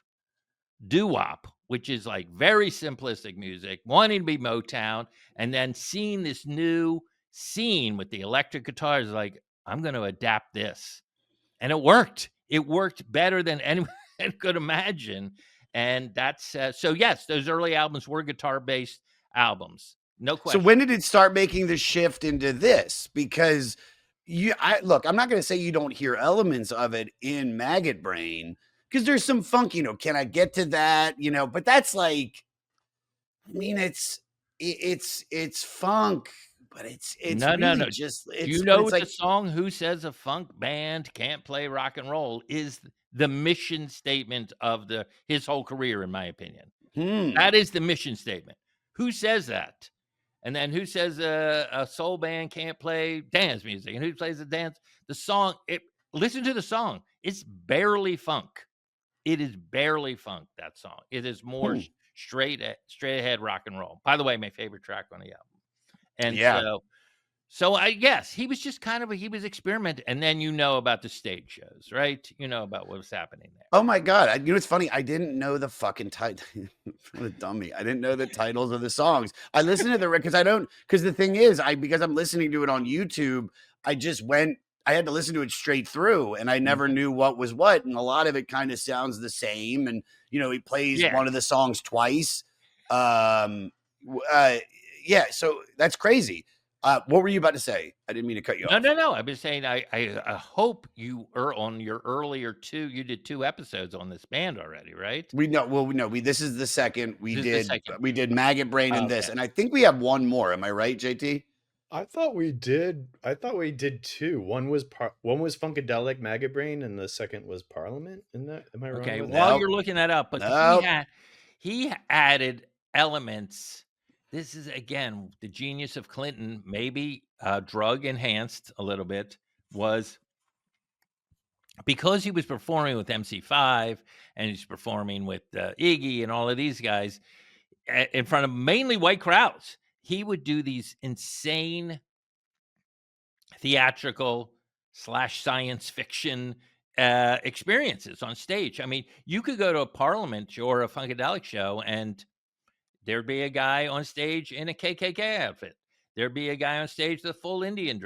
doo-wop, which is like very simplistic music, wanting to be Motown, and then seeing this new scene with the electric guitars, like, I'm going to adapt this. And it worked. It worked better than anyone could imagine. And that's, so yes, those early albums were guitar-based albums. No question. So when did it start making the shift into this? Because look, I'm not going to say you don't hear elements of it in Maggot Brain, because there's some funk, can I get to that? But that's like, I mean, it's funk, but it's no. Just, do you know the song "Who Says a Funk Band Can't Play Rock and Roll" is the mission statement of his whole career, in my opinion. That is the mission statement. Who says that? And then who says a soul band can't play dance music? And who plays the dance? The song. Listen to the song. It's barely funk. It is barely funk. That song. It is more straight ahead rock and roll. By the way, my favorite track on the album. And So I guess he was just kind of he was experimenting, and then about the stage shows, right? You know about what was happening there. Oh my god! It's funny. I didn't know the fucking title. What a dummy! I didn't know the titles of the songs. I listened to the record because the thing is, because I'm listening to it on YouTube. I just went. I had to listen to it straight through, and I never knew what was what, and a lot of it kind of sounds the same. And he plays Yeah. one of the songs twice. Yeah. So that's crazy. What were you about to say? I didn't mean to cut you off. No. I've been saying I hope you are on your earlier two. You did 2 episodes on this band already, right? We know. Well, we know. This is the second. This is the second. We did Maggot Brain and this, Okay. and I think we have one more. Am I right, JT? I thought we did 2. One was Funkadelic, Maggot Brain, and the second was Parliament. Am I wrong Okay, with while that? you're looking that up, but Nope. he added elements. This is again the genius of Clinton, maybe drug enhanced a little bit, was because he was performing with MC5 and he's performing with Iggy and all of these guys in front of mainly white crowds. He would do these insane theatrical / science fiction experiences on stage. I mean, you could go to a Parliament or a Funkadelic show and there'd be a guy on stage in a KKK outfit. There'd be a guy on stage with a full Indian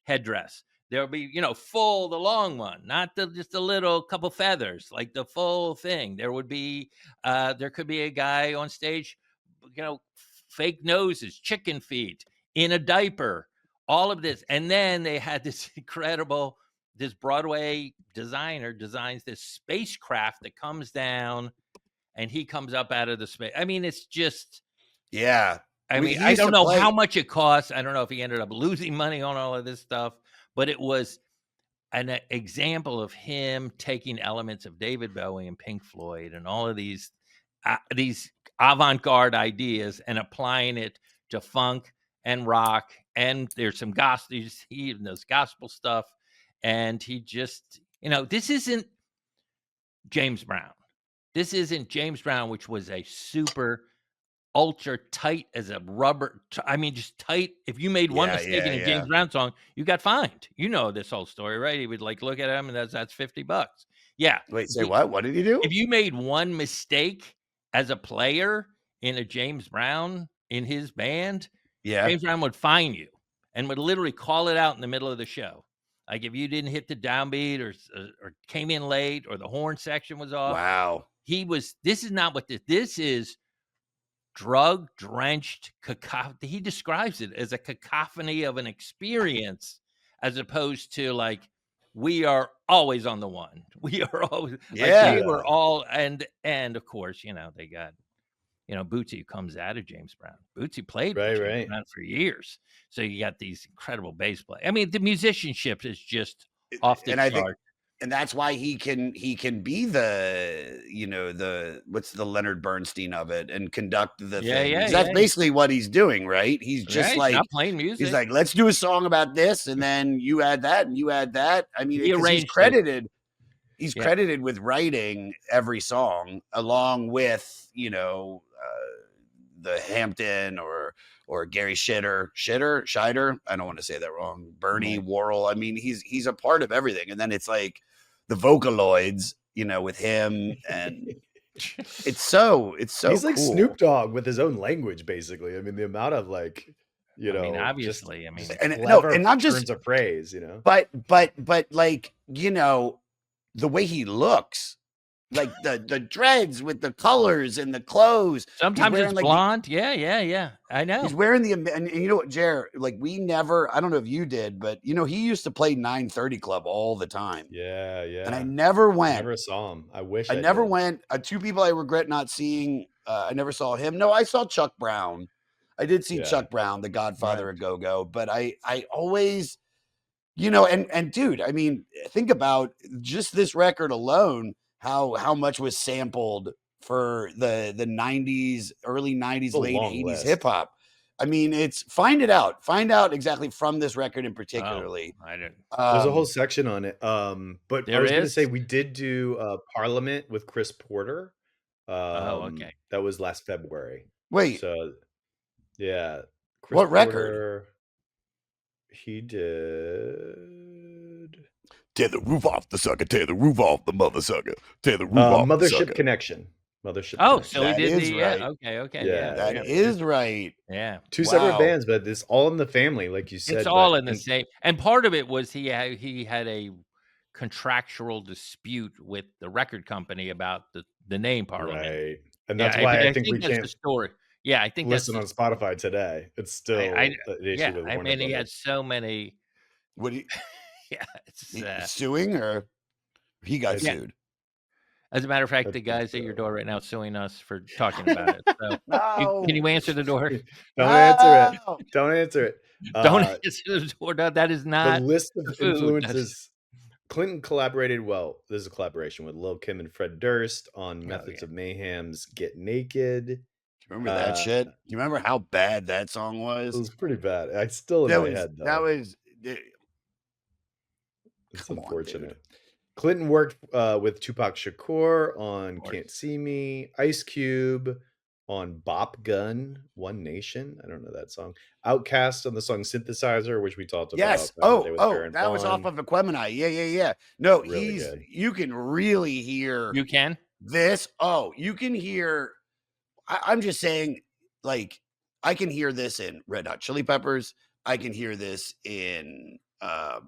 headdress. There'll be, full, the long one, not just a little couple feathers, like the full thing. There would be, there could be a guy on stage, fake noses, chicken feet, in a diaper, all of this. And then they had this this Broadway designer designs this spacecraft that comes down and he comes up out of the space. I mean, it's just, yeah. I don't know how much it costs. I don't know if he ended up losing money on all of this stuff, but it was an example of him taking elements of David Bowie and Pink Floyd and all of these avant-garde ideas and applying it to funk and rock. And there's some gospel, he even does gospel stuff. And he just, this isn't James Brown. This isn't James Brown, which was a super ultra tight as a rubber. I mean, just tight. If you made one mistake in a James Brown song, you got fined. You know this whole story, right? He would look at him and that's $50. Yeah. Wait, say what? What did he do? If you made one mistake as a player in a James Brown in his band, James Brown would fine you and would literally call it out in the middle of the show. Like if you didn't hit the downbeat or came in late or the horn section was off. Wow. This is not what this is. Drug drenched cacophony. He describes it as a cacophony of an experience, as opposed to we are always on the one. We are always they were all and of course they got Bootsy who comes out of James Brown. Bootsy played with James Brown for years, so you got these incredible bass play. I mean, the musicianship is just off the chart. And that's why he can be the what's the Leonard Bernstein of it and conduct the thing. Yeah, that's basically what he's doing, right? He's just not playing music. He's like, let's do a song about this, and then you add that and you add that. I mean, he's credited. He's credited with writing every song along with the Hampton or Gary Scheider. I don't want to say that wrong. Bernie Worrell. I mean, he's a part of everything. And then it's like the Vocaloids, with him, and it's so he's like cool. Snoop Dogg with his own language, basically. I mean, the amount of obviously, and not just turns of phrase, but the way he looks. Like the dreads with the colors and the clothes. Sometimes it's blonde. Yeah. I know. He's wearing and you know what, Jer? We never. I don't know if you did, but he used to play 930 Club all the time. Yeah. And I never went. I never saw him. I wish I never went. 2 people I regret not seeing. I never saw him. No, I saw Chuck Brown. I did see Chuck Brown, the Godfather of Go-Go. But I always, and dude, I mean, think about just this record alone. How much was sampled for the 90s, early 90s, late 80s hip hop. I mean, find out exactly from this record in particularly. I didn't. There's a whole section on it. But I was going to say we did do Parliament with Chris Porter. Okay. That was last February. Wait. So yeah. Chris what Porter, record? He did Tear the roof off the sucker. Tear the roof off the mother sucker. Tear the roof off the Mothership sucker. Connection. Mothership Oh, Connection. so he That did is the right. okay, Yeah, yeah, That yeah, is right. yeah. two separate Wow. bands, but it's all in the family, like you said. It's all But in the same. And part of it was he had a contractual dispute with the record company about the name Parliament. right, and Yeah, that's why I I think we think that's the can't story. Yeah, I think that's listen the on story. Spotify today. It's I still an issue yeah, with I Warner mean, he had Brothers. so many. What he Yeah, it's suing or he got I- yeah. sued? As a matter of fact, I the think guys at your so. door right now suing us for talking about it. So can No. you answer the door? Don't answer it. No. Don't answer it. Don't answer the door. No, that is The not list the of food. That's influences. Clinton collaborated well. This is a collaboration with Lil Kim and Fred Durst on Methods yeah. of Mayhem's "Get Naked." Remember that shit? You remember how bad that song It was? was pretty bad. It's still in That my was head, though. that was. It's Come on, unfortunate. dude. Clinton worked with Tupac Shakur on "Can't See Me," Ice Cube on "Bop Gun," "One Nation." I don't know that song. Outkast on the song "Synthesizer," which we talked Yes. about. Back in the day with Oh, Baron that was off Vaughn. of Equemini. Yeah. No, Really good. you can really hear You can? this. Oh, you can hear. I'm just saying, like, I can hear this in Red Hot Chili Peppers. I can hear this in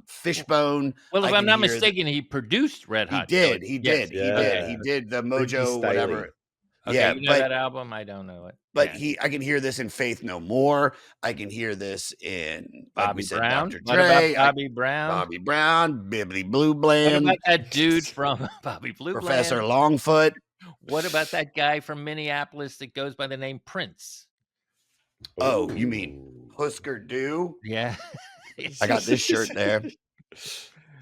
Fishbone. Well, if I I'm can not hear mistaken, he produced Red he Hot did. Chili. He Yes. did. He Yeah. did. He did the Freaky Mojo, whatever. Styly. Okay, Yeah, you know that album? I don't know it. but Yeah. I can hear this in Faith No More. I can hear this in, like we Bobby said, Brown. Dr. What about Dre. Bobby Brown? Bobby Brown, Bibbidi Blue What Bland, about that dude from Bobby Blue Professor Bland? Longfoot. What about that guy from Minneapolis that goes by the name Prince? Oh, you mean Ooh. Husker Du? Yeah. I got this shirt there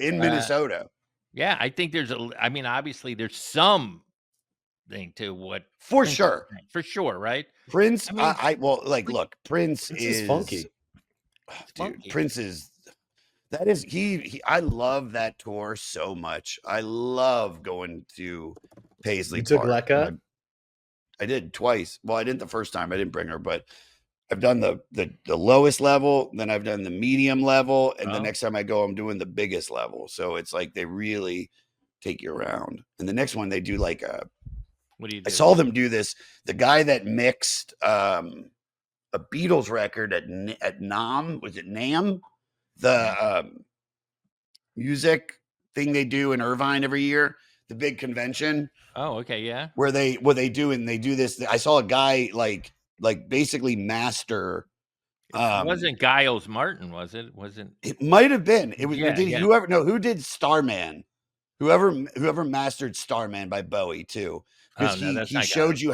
in Minnesota. Yeah, I think I mean, obviously there's some thing to what For Prince is sure. saying. For sure, right? Prince, I mean, well, like, look, Prince This is funky. dude, funky. Prince is, that is, I love that tour so much. I love going to Paisley You took Park. Lekka? I did twice. Well, I didn't the first time. I didn't bring her, but I've done the lowest level, then I've done the medium level, and the next time I go, I'm doing the biggest level. So it's like they really take you around. And the next one they do like What do you do? I saw them do this. The guy that mixed a Beatles record at NAMM, was it NAMM? The music thing they do in Irvine every year, the big convention. Oh, okay, yeah. Where they do this. I saw a guy like basically master. It wasn't Giles Martin, was it? It might have been. It was. Yeah, yeah. Who did Starman? Whoever mastered Starman by Bowie too. Because he showed you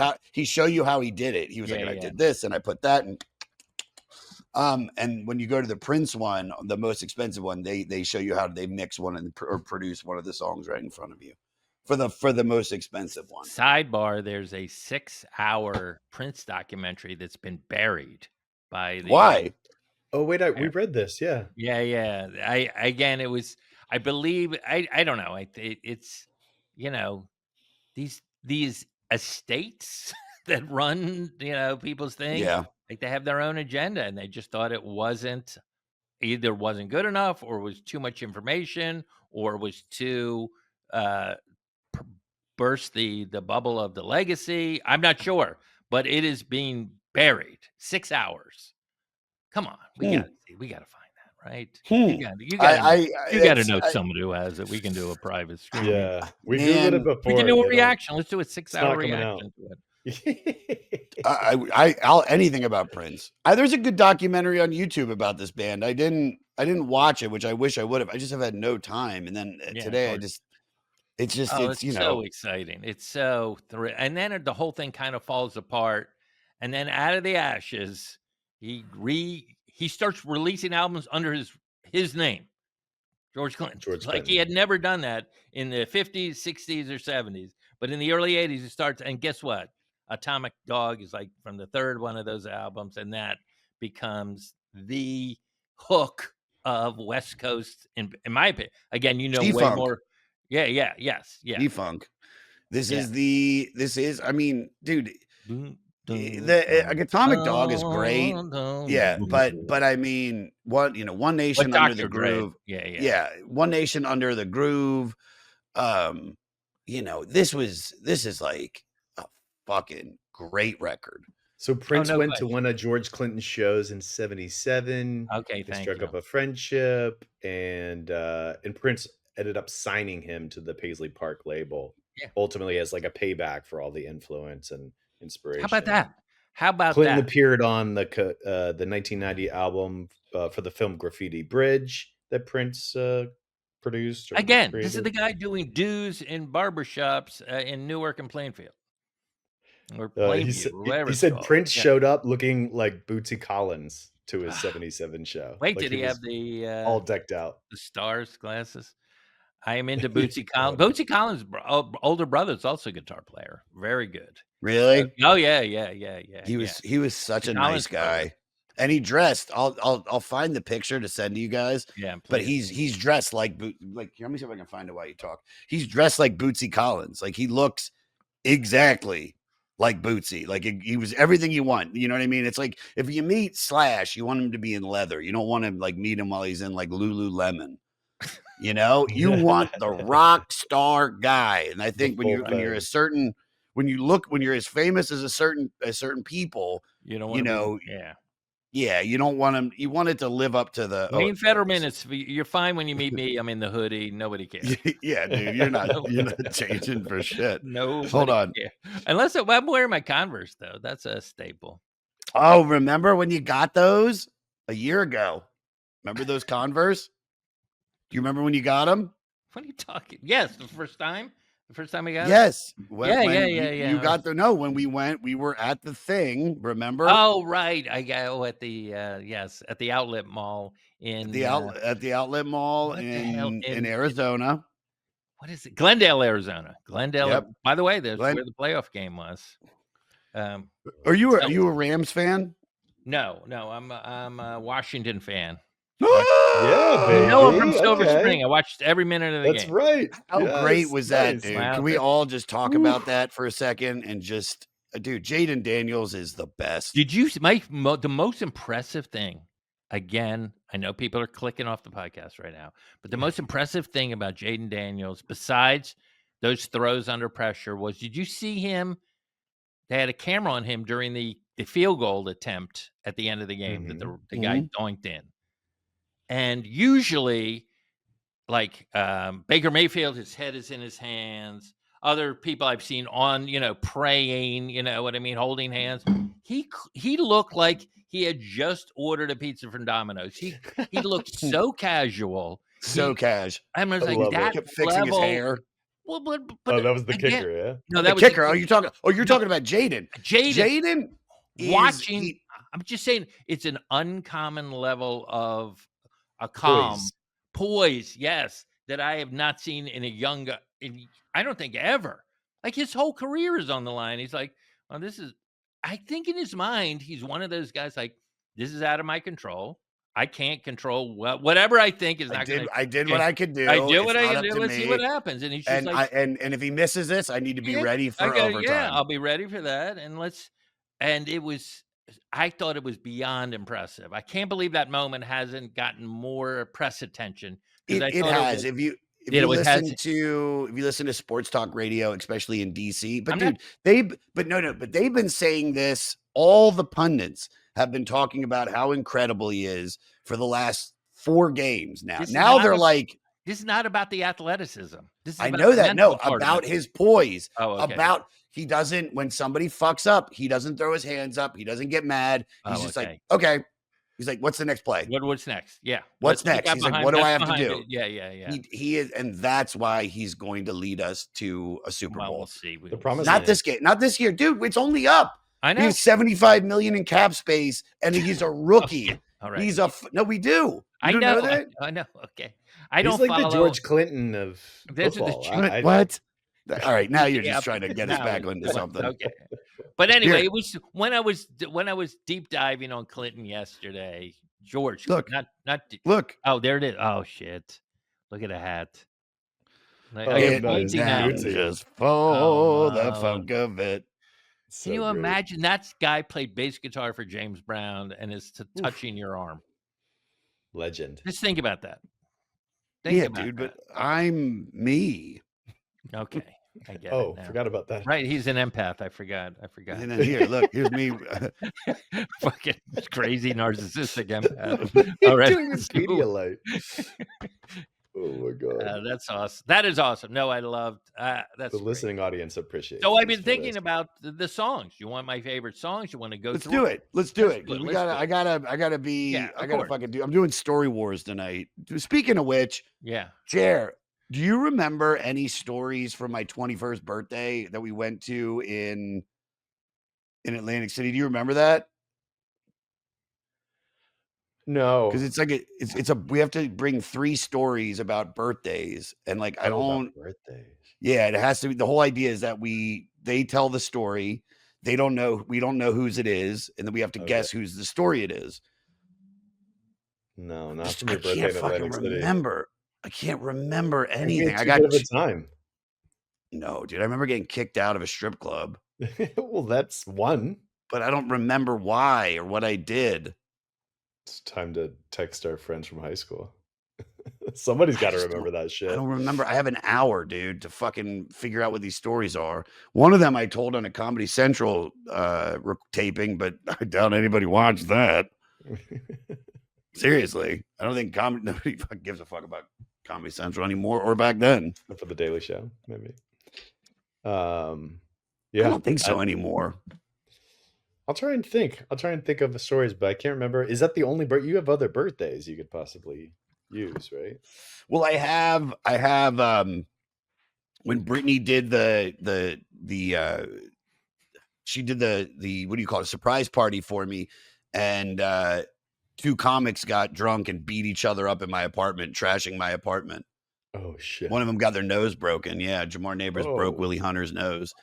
how he did it. He was like, I did this and I put that and when you go to the Prince one, the most expensive one, they show you how they mix one or produce one of the songs right in front of you for the most expensive one. Sidebar: there's a 6-hour Prince documentary that's been buried by the. Why? Oh wait, we read this. Yeah. Yeah. It was. I believe. I don't know. It's these estates that run people's things. Yeah. Like they have their own agenda, and they just thought it wasn't good enough, or was too much information, or was too burst the bubble of the legacy. I'm not sure, but it is being buried. 6 hours. Come on, we gotta find that, right? You gotta know someone who has it. We can do a private stream. Yeah, we googled it before. We can do a reaction. Let's do a 6-hour reaction to it. I'll anything about Prince. There's a good documentary on YouTube about this band. I didn't watch it, which I wish I would have. I just have had no time. And then today it's so exciting. It's so and then the whole thing kind of falls apart. And then out of the ashes, he starts releasing albums under his name, George Clinton. He had never done that in the 50s, 60s, or 70s. But in the early 80s, he starts, and guess what? Atomic Dog is like from the third one of those albums, and that becomes the hook of West Coast, in my opinion. Again, way more. Yes. G-Funk. This is, I mean, dude, Atomic Dog is great. Yeah, but I mean, One Nation Under the Groove. Yeah, One Nation Under the Groove. This is like a fucking great record. So Prince went to one of George Clinton's shows in '77. Okay, they struck up a friendship, and Prince ended up signing him to the Paisley Park label. Yeah. Ultimately, as like a payback for all the influence and inspiration. How about Clinton that? appeared on the 1990 album for the film Graffiti Bridge that Prince produced. Again, this is the guy doing dues in barbershops in Newark and Plainfield. Or Plainview, he said Prince showed up looking like Bootsy Collins to his '77 show. Wait, did he have the all decked out, the stars glasses? I am into Bootsy Collins. Bootsy Collins' older brother is also a guitar player. Very good. Really? Oh yeah. He was such a nice guy, and he dressed. I'll find the picture to send to you guys. Yeah, please. But he's dressed like let me see if I can find it while you talk. He's dressed like Bootsy Collins. Like he looks exactly like Bootsy. Like he was everything you want. You know what I mean? It's like if you meet Slash, you want him to be in leather. You don't want to like meet him while he's in like Lululemon. You know, you want the rock star guy. And I think when you're as famous as a certain people, you don't want him. You want it to live up to the Wayne Federman. You're fine when you meet me. I'm in the hoodie. Nobody cares. Yeah, dude, you're not changing for shit. No, hold on. Unless I'm wearing my Converse though. That's a staple. Oh, remember when you got those a year ago? Remember those Converse? Do you remember when you got them? What are you talking? Yes, the first time we got yes. Yeah. You got when we went, we were at the thing, remember? Oh, right. I got at the at the outlet mall at the outlet mall in Arizona. What is it? Glendale, Arizona. Glendale. Yep. By the way, that's where the playoff game was. Are you a Rams fan? No, I'm a Washington fan. Yeah, baby. I'm from Silver Spring. I watched every minute of the game. That's right. How great was that, dude? Can we all just talk about that for a second and just, dude, Jaden Daniels is the best. Did you the most impressive thing? Again, I know people are clicking off the podcast right now, but the most impressive thing about Jaden Daniels, besides those throws under pressure, was did you see him? They had a camera on him during the field goal attempt at the end of the game that the guy doinked in. And usually, like Baker Mayfield, his head is in his hands. Other people I've seen on, praying, you know what I mean, holding hands. He looked like he had just ordered a pizza from Domino's. He looked so casual. Cash. I was like, that kept fixing his hair. Well, but that was the kicker, yeah. No, that was the kicker. You're talking about Jaden. Jaden watching. I'm just saying, it's an uncommon level of a calm poise, yes, that I have not seen in a young. I don't think ever. Like his whole career is on the line. He's like, well, this is. I think in his mind, he's one of those guys like, this is out of my control. I can't control whatever I think is not going to. I did what I could do. I did what I could do. Let's see what happens. And he's just and if he misses this, I need to be ready for overtime. Yeah, I'll be ready for that. And it was. I thought it was beyond impressive. I can't believe that moment hasn't gotten more press attention. It has. If you listen to sports talk radio, especially in DC, but they've been saying this. All the pundits have been talking about how incredible he is for the last 4 games now. Now they're like, this is not about the athleticism. I know that. No, about his poise. Oh, okay. About he doesn't, when somebody fucks up, he doesn't throw his hands up. He doesn't get mad. He's just like, okay. He's like, what's the next play? What's next? Yeah. What's next? He's like, what do I have to do? Yeah. He is, and that's why he's going to lead us to a Super Bowl. We'll see. Not this game. Not this year. Dude, it's only up. I know. He has $75 million in cap space, and he's a rookie. All right. No, we do. I know that? I know. Okay. He's like the George Clinton of football. What? All right, now you're just trying to get us back into something. Okay. But anyway, it was when I was deep diving on Clinton yesterday. George, look, look. Oh, there it is. Oh shit! Look at the hat. Just for the funk of it. Can you imagine that guy played bass guitar for James Brown and is touching your arm? Legend. Just think about that. Yeah, dude, but I'm me. Okay, I get it Oh, now. forgot about that. Right, he's an empath. I forgot. And then here, look, here's me. Fucking crazy narcissistic empath. What are you All right, doing in Pedialyte? Oh my god, that's awesome. That is awesome. No, I loved that's the great. listening audience appreciates. So I've been thinking about the songs. You want my favorite songs? You want to go? Let's do it. Let's do it. Let's We do gotta. it. I gotta be. Yeah, I gotta fucking do. I'm doing Story Wars tonight. Speaking of which, yeah. Jer, do you remember any stories from my 21st birthday that we went to in Atlantic City? Do you remember that? No, Because it's like it's a we have to bring 3 stories about birthdays, and like I don't. birthdays. Yeah, it has to be. The whole idea is that they tell the story. They don't know. We don't know whose it is, and then we have to guess whose the story it is. No, not from I your birthday can't in fucking Atlantic City. remember. I can't remember anything. I Too got good of a time. No, dude. I remember getting kicked out of a strip club, Well, that's one. but I don't remember why or what I did. It's time to text our friends from high school. Somebody's got to remember that I shit. don't remember. I have an hour, dude, to fucking figure out what these stories are. One of them I told on a Comedy Central taping, but I doubt anybody watched that. Seriously, I don't think nobody gives a fuck about Comedy Central anymore, or back then. For the Daily Show, maybe. Yeah, I don't think so anymore. I'll try and think. Of stories, but I can't remember. Is that the only you have other birthdays you could possibly use, right? Well, I have when Brittany did she did the what do you call it, surprise party for me, and 2 comics got drunk and beat each other up in my apartment, trashing my apartment. Oh shit. One of them got their nose broken. Yeah, Jamar Neighbors broke Willie Hunter's nose.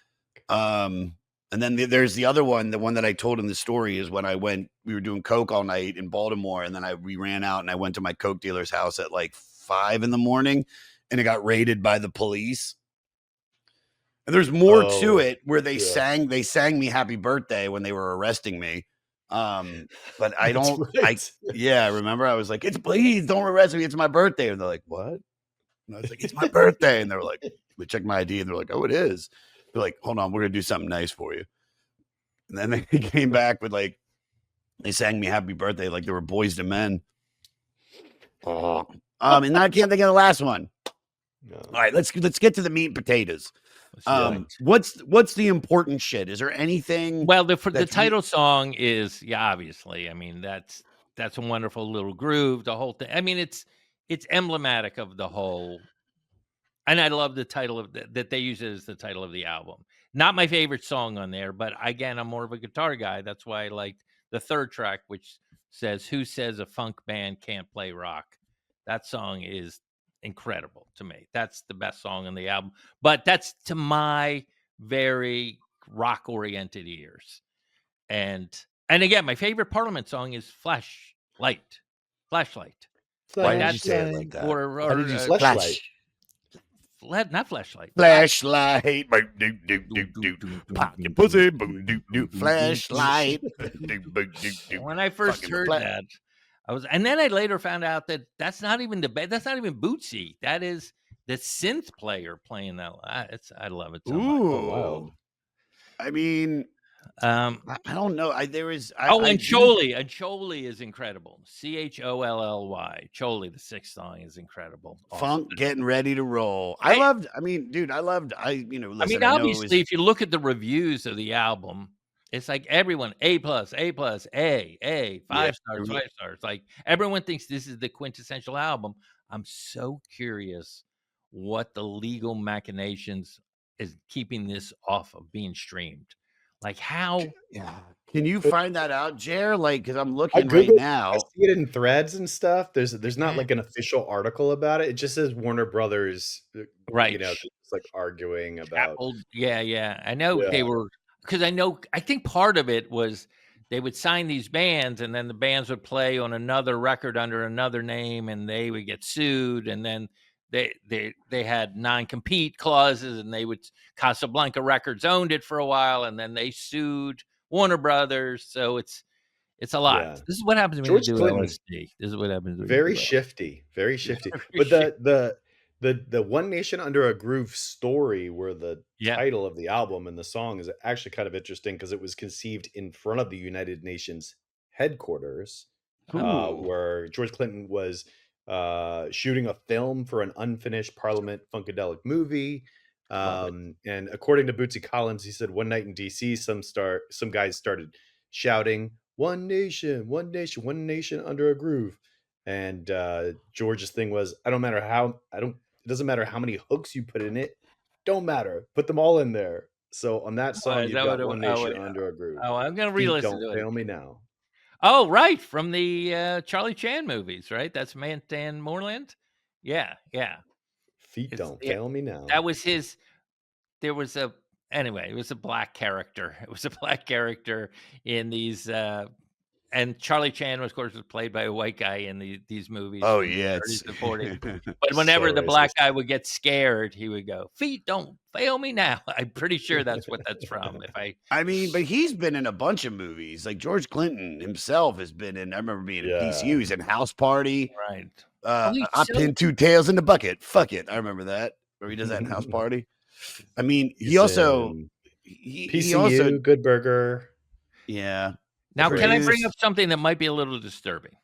And then there's the other one. The one that I told in the story is when we were doing coke all night in Baltimore, and then we ran out and I went to my coke dealer's house at like 5 a.m, and it got raided by the police. And there's more to it where they sang me happy birthday when they were arresting me. But I don't, I remember I was like, please don't arrest me. It's my birthday. And they're like, what? And I was like, it's my birthday. And they were like, we checked my ID and they're like, oh, it is. They're like, hold on, we're going to do something nice for you. And then they came back with they sang me happy birthday. Like they were Boys to Men. And I can't think of the last one. No. All right, let's get to the meat and potatoes. What's the important shit? Is there anything? Well, the title song is obviously. I mean, that's a wonderful little groove. The whole thing. I mean, it's emblematic of the whole. And I love the title that they use it as the title of the album. Not my favorite song on there, but again, I'm more of a guitar guy. That's why I liked the 3rd track, which says, "Who says a funk band can't play rock?" That song is incredible to me. That's the best song on the album. But that's to my very rock-oriented ears. And again, my favorite Parliament song is Flashlight. Flashlight. Why did you say it like that? How did you say Flashlight? Not Flashlight. Flashlight. Pocket pussy. Flashlight. When I first heard that, and then I later found out that that's not even that's not even Bootsy. That is the synth player playing that. I love it so much. Wild. I mean, I don't know. And Choli. And Choli is incredible. Chollly. Choli, the 6th song, is incredible. Awesome. Funk getting ready to roll. Listen, obviously, if you look at the reviews of the album, it's like everyone A+, 5 stars, 5 stars. Like everyone thinks this is the quintessential album. I'm so curious what the legal machinations is keeping this off of being streamed. Like how? Yeah. Can you find that out, Jer? Like, because I'm looking right now. I see it in threads and stuff. There's not like an official article about it. It just says Warner Brothers, right? You know, just like arguing about. Apple, yeah. I know they were, because I think part of it was they would sign these bands, and then the bands would play on another record under another name, and they would get sued, and then they had non-compete clauses, and they would Casablanca Records owned it for a while, and then they sued Warner Brothers. So it's a lot. Yeah. This is what happens when you George do Clinton, LSD. This is what happens when you very do shifty, very shifty. Very But shifty. the One Nation Under a Groove story, where the Yeah. title of the album and the song is actually kind of interesting because it was conceived in front of the United Nations headquarters, Ooh. where George Clinton was shooting a film for an unfinished Parliament Funkadelic movie. Love it. And according to Bootsy Collins, he said one night in DC, some guys started shouting, "One nation, one nation, one nation under a groove." And George's thing was, it doesn't matter how many hooks you put in it, don't matter, put them all in there. So on that Oh, song, is you've that what got it One oh, Nation Under a Groove. I'm gonna Feet re-listen don't to it. fail me now. Oh, right, from the Charlie Chan movies, right? That's Dan Moreland. Yeah. Feet It's don't fail me now. that was his. There was it was a black character. It was a black character in these, and Charlie Chan, of course, was played by a white guy in these movies Oh from the yeah, 30s it's and 40s. But whenever So the black racist. guy would get scared, he would go, "Feet don't fail me now." I'm pretty sure that's what that's from. I mean, but he's been in a bunch of movies. Like George Clinton himself has been in. I remember being in DCU. He's in House Party. Right. Oh, he's I so pinned two tails in the bucket. Fuck it. I remember that. Where he does that in House Party. I mean, he He's also in he also PCU, Good Burger. yeah. Now, can I bring Produced. up something that might be a little disturbing?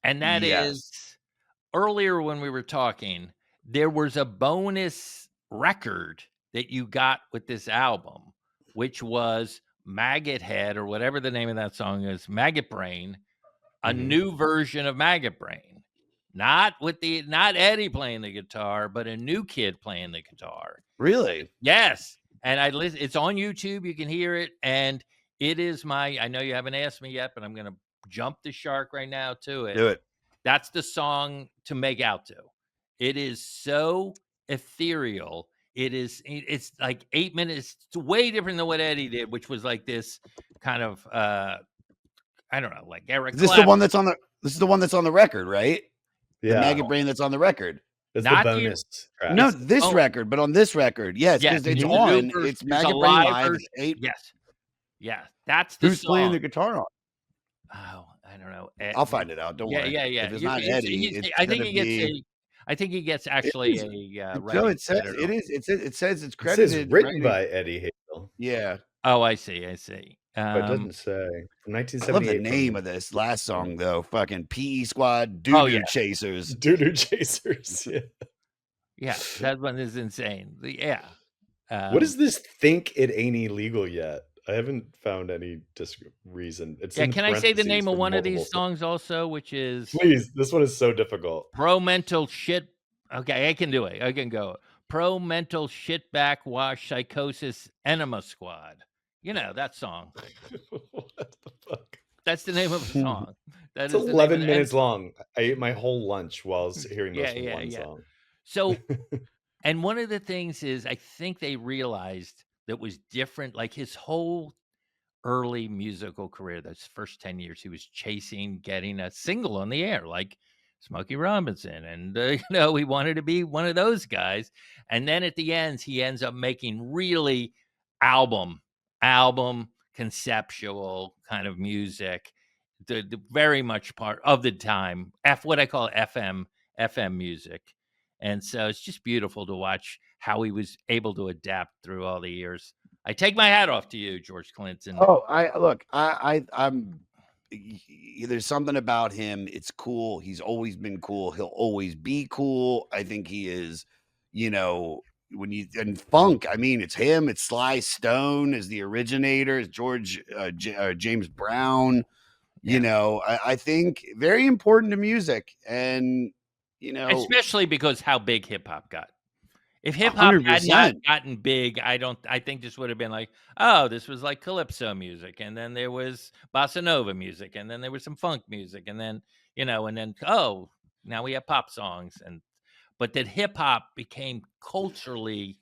And that Yes. is, earlier when we were talking, there was a bonus record that you got with this album, which was Maggot Head, or whatever the name of that song is, Maggot Brain, a new version of Maggot Brain. Not Eddie playing the guitar, but a new kid playing the guitar. Really? Yes. And it's on YouTube. You can hear it. And it is I know you haven't asked me yet, but I'm going to jump the shark right now to it. Do it. That's the song to make out to. It is so ethereal. It's like 8 minutes. It's way different than what Eddie did, which was like this kind of, I don't know, like Eric Is this Clapton. the one that's on the this is the one that's on the record, right? Yeah. The Maggot Brain that's on the record. It's Not the the- bonus track. No, this record, but on this record, yes, Yes, because it's there's a new on. version. It's There's a Maggot Brain live Live. version. It's 8. Yes. Yeah. That's the Who's song. playing the guitar on? Oh, I don't know. I'll find it out. Don't worry. Yeah. If it's not Eddie, it's I think gonna be. I think he gets actually a No, writing it says credit. it is. It says it's It credited. says written by Eddie Hazel. Yeah. Oh, I see. But it doesn't say. From I 1978. love the name of this last song though. Fucking PE Squad Doo-Doo Chasers. Doo-Doo Chasers. Yeah. Yeah, that one is insane. Yeah. What is this think it ain't illegal yet? I haven't found any reason. It's Yeah, in can I say the name parentheses of for one of multiple these songs also, which is Please, this one is so difficult. Pro Mental Shit. Okay, I can do it. I can go. Pro Mental Shit Backwash Psychosis Enema Squad. You know, that song. What the fuck? That's the name of the song. It's 11 minutes long. I ate my whole lunch while I was hearing this one song. So, and one of the things is, I think they realized that was different. Like his whole early musical career, those first 10 years, he was chasing getting a single on the air, like Smokey Robinson. And, he wanted to be one of those guys. And then at the end, he ends up making really album conceptual kind of music, the very much part of the time, what I call FM music. And so it's just beautiful to watch how he was able to adapt through all the years. I take my hat off to you, George Clinton. Oh, I'm there's something about him. It's cool. He's always been cool. He'll always be cool. I think he is, and funk, I mean, it's him, it's Sly Stone as the originator, it's James Brown. I think very important to music, and especially because how big hip hop got. If hip hop had not gotten big, I think this would have been like, oh, this was like calypso music, and then there was bossa nova music, and then there was some funk music, and then oh, now we have pop songs, but that hip hop became culturally,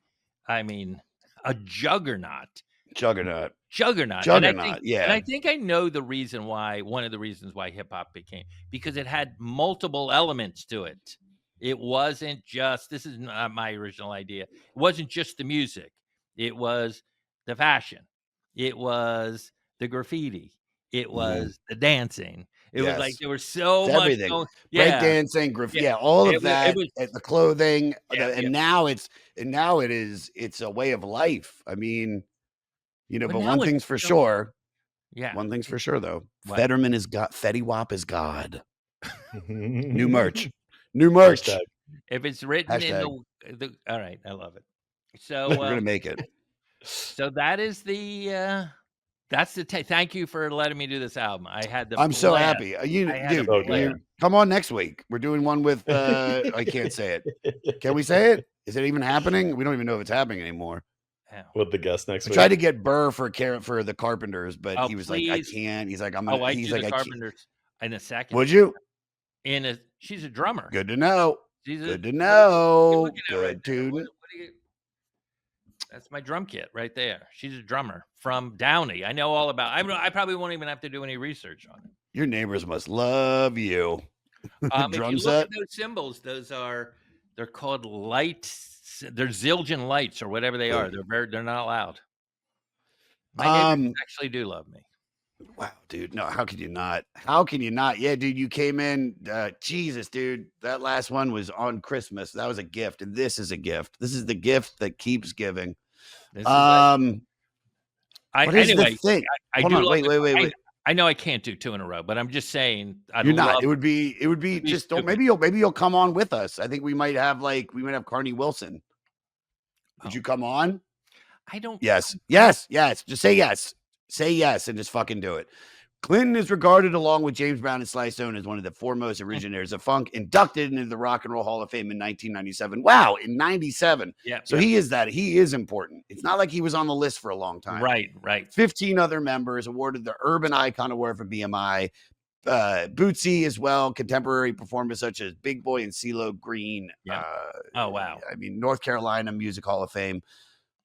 I mean, a juggernaut. Juggernaut. And I think I know one of the reasons why hip hop became, because it had multiple elements to it. It wasn't just, this is not my original idea. It wasn't just the music. It was the fashion. It was the graffiti. It was the dancing. It was like Yes. there was so It's much everything. going. Yeah. Breakdancing, Yeah. yeah, all It of was it that, was the clothing, yeah, yeah. and now it's a way of life. I mean, But but now one it's thing's for so sure. yeah. One thing's for sure, though. What? Fetterman is God. Fetty Wap is God. New merch. New merch. Hashtag. If it's written in Hashtag. the all right, I love it. We're So gonna make it. so that is the that's the thank you for letting me do this album. I had the I'm so blast. happy. I had a Dude, So blast. good. come on next week. We're doing one with I can't say it. Can we say it? Is it even happening? We don't even know if it's happening anymore. Oh. With the guest next I week. tried to get Burr for the Carpenters, but Oh, he was like, I please. can't. He's like, Oh, I he's do like, the I can't. Carpenters in a second. Would you? She's a drummer. Good to know. She's Good to what are you know. looking at right Good there? to What are you? That's my drum kit right there. She's a drummer from Downey. I know all about. I probably won't even have to do any research on it. Your neighbors must love you. If Drum you look set. at those cymbals, they're called lights. They're Zildjian lights or whatever they are. They're not loud. My neighbors actually do love me. Wow, dude. No, how could you not? How can you not? Yeah, dude, you came in. Jesus, dude. That last one was on Christmas. That was a gift. And this is a gift. This is the gift that keeps giving. This is like, what is the anyway, thing? I Hold do on. love Wait. I know I can't do 2 in a row, but I'm just saying You're not. It would be just don't. stupid. Maybe you'll come on with us. I think we might have Carney Wilson. Would you come on? I don't. Yes. Just say yes. Say yes and just fucking do it. Clinton is regarded, along with James Brown and Sly Stone, as one of the foremost originators of funk, inducted into the Rock and Roll Hall of Fame in 1997. Wow, in 97. Yeah. So he is that. He is important. It's not like he was on the list for a long time. Right. 15 other members awarded the Urban Icon Award for BMI. Bootsy as well, contemporary performers such as Big Boy and CeeLo Green. Yeah. Oh, wow. I mean, North Carolina Music Hall of Fame.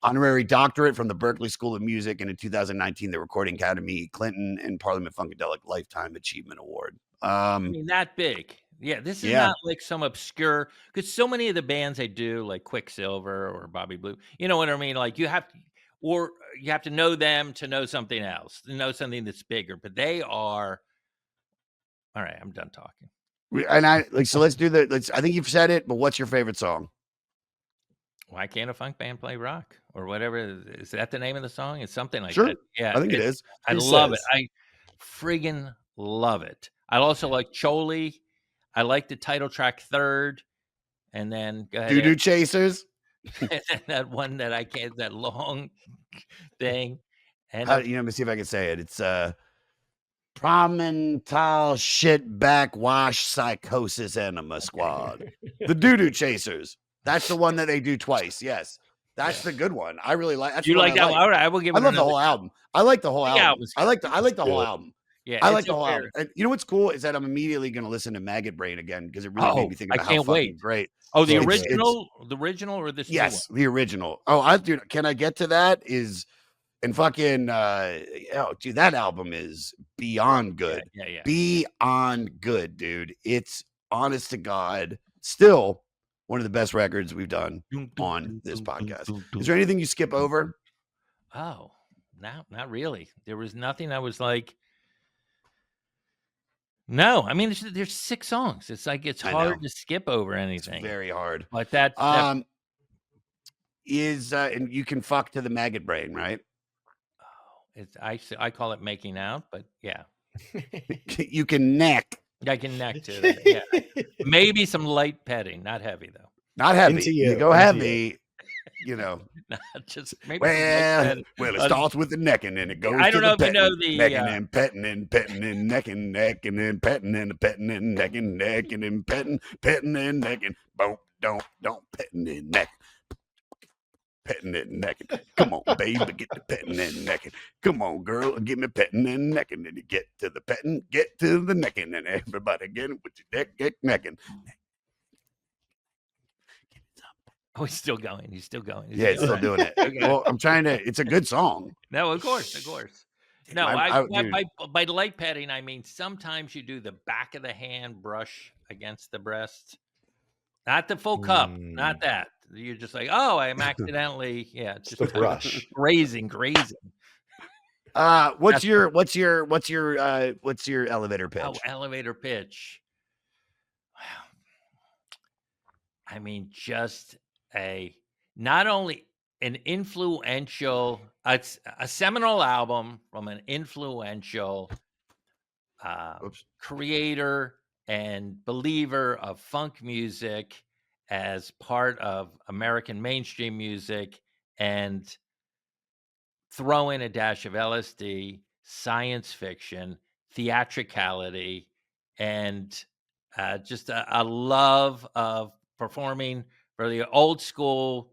Honorary doctorate from the Berklee School of Music, and in 2019, the Recording Academy Clinton and Parliament Funkadelic Lifetime Achievement Award. I mean, that big. Yeah, this is not like some obscure, because so many of the bands I do, like Quicksilver or Bobby Blue, you know what I mean? Like you have to know them to know something else, to know something that's bigger. But they are. All right, I'm done talking. And so let's do I think you've said it, but what's your favorite song? Why can't a funk band play rock or whatever? Is that the name of the song? It's something like Sure. that. Yeah, I think it is. I love it. I friggin' love it. I also like Choli. I like the title track Third, and then go ahead. Doo-doo Chasers. That one that I can't. That long thing. And let me see if I can say it. It's Promental Shit Backwash Psychosis Enema Squad. The Doo-doo Chasers. That's the one that they do twice. Yes. That's the good one. I really like. That's you like that one? All right, I will give it. I love the whole album. I like the whole album. I like the whole album. Yeah, I like the whole album. And you know what's cool is that I'm immediately going to listen to Maggot Brain again because it really made me think about how fucking great. Oh, the original or this? Yes, the original. Oh, dude, can I get to that? And fucking dude, that album is beyond good. Yeah. Beyond good, dude. It's honest to God, still one of the best records we've done on this podcast. Is there anything you skip over? Oh, no, not really. There was nothing I was like, no. I mean, there's 6 songs. It's like it's hard to skip over anything. It's very hard. But that is and you can fuck to the Maggot Brain, right? I call it making out, but yeah. You can neck. I can neck to that. Yeah. Maybe some light petting, not heavy though. Not heavy. You go heavy, Not just maybe. Well, it starts with the necking and it goes I don't to know the if you know petting, the necking and petting and petting and necking and petting and petting and necking and petting and necking. Boom, don't petting and necking. Petting and necking. Come on, baby, get the petting and necking. Come on, girl, give me petting and necking. And you get to the petting, get to the necking, and everybody get it with your neck necking. Oh, he's still going. He's still doing it. Okay. Well, I'm trying to. It's a good song. No, of course. No, by light petting, I mean sometimes you do the back of the hand brush against the breast. Not the full cup, not that. You're just like, oh, I'm accidentally, it's Just just a brush. grazing. What's your elevator pitch? Oh, elevator pitch. Wow. I mean, just not only an influential, a seminal album from an influential creator and believer of funk music as part of American mainstream music, and throw in a dash of LSD, science fiction, theatricality, and just a love of performing for the old school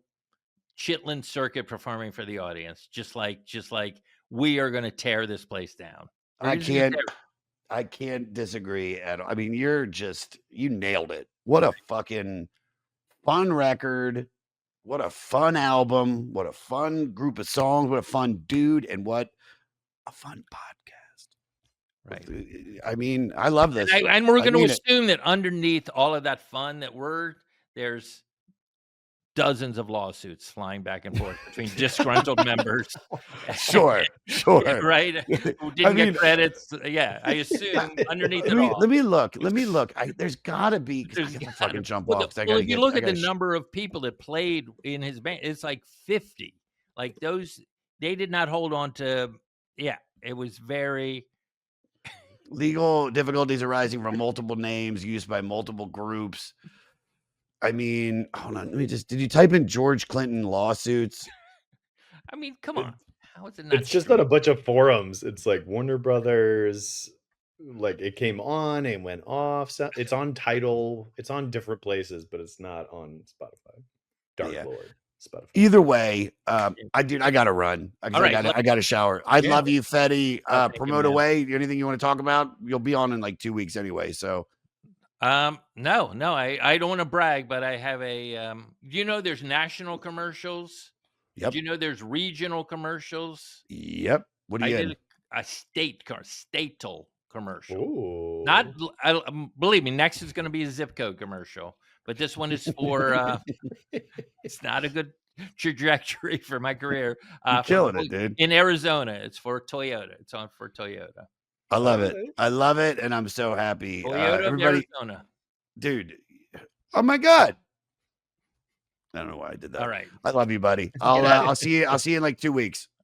Chitlin circuit, performing for the audience, just like we are going to tear this place down. I can't disagree at all. I mean, you nailed it. What a fucking fun record. What a fun album. What a fun group of songs. What a fun dude. And what a fun podcast. Right. I mean, I love this. And we're going to assume that underneath all of that fun there's dozens of lawsuits flying back and forth between disgruntled members. Sure. Right? Who didn't get credits. Yeah, I assume underneath it all. Let me look. There's got to be. I gotta fucking jump off. If you look at the number of people that played in his band, it's like 50. Like those, they did not hold on to. Yeah, it was very. Legal difficulties arising from multiple names used by multiple groups. I mean, hold on. Did you type in George Clinton lawsuits? I mean, come on. How is it not? It's just on a bunch of forums. It's like Warner Brothers, like it came on and went off. So it's on Tidal. It's on different places, but it's not on Spotify. Dark Lord. Spotify. Either way, I gotta run. I gotta shower. I love you, Fetty. Promote away. Anything you want to talk about? You'll be on in like 2 weeks anyway. So no, I don't want to brag, but I have a there's national commercials. Yep. Do you know there's regional commercials? Yep. What do you did a statal commercial. Ooh. Not believe me, next is going to be a zip code commercial, but this one is for it's not a good trajectory for my career. You're killing it, dude. In Arizona, it's for Toyota. It's on for Toyota. I love it, and I'm so happy. Toyota everybody, Arizona. Dude. Oh my God. I don't know why I did that. All right. I love you, buddy. I'll see you in like 2 weeks.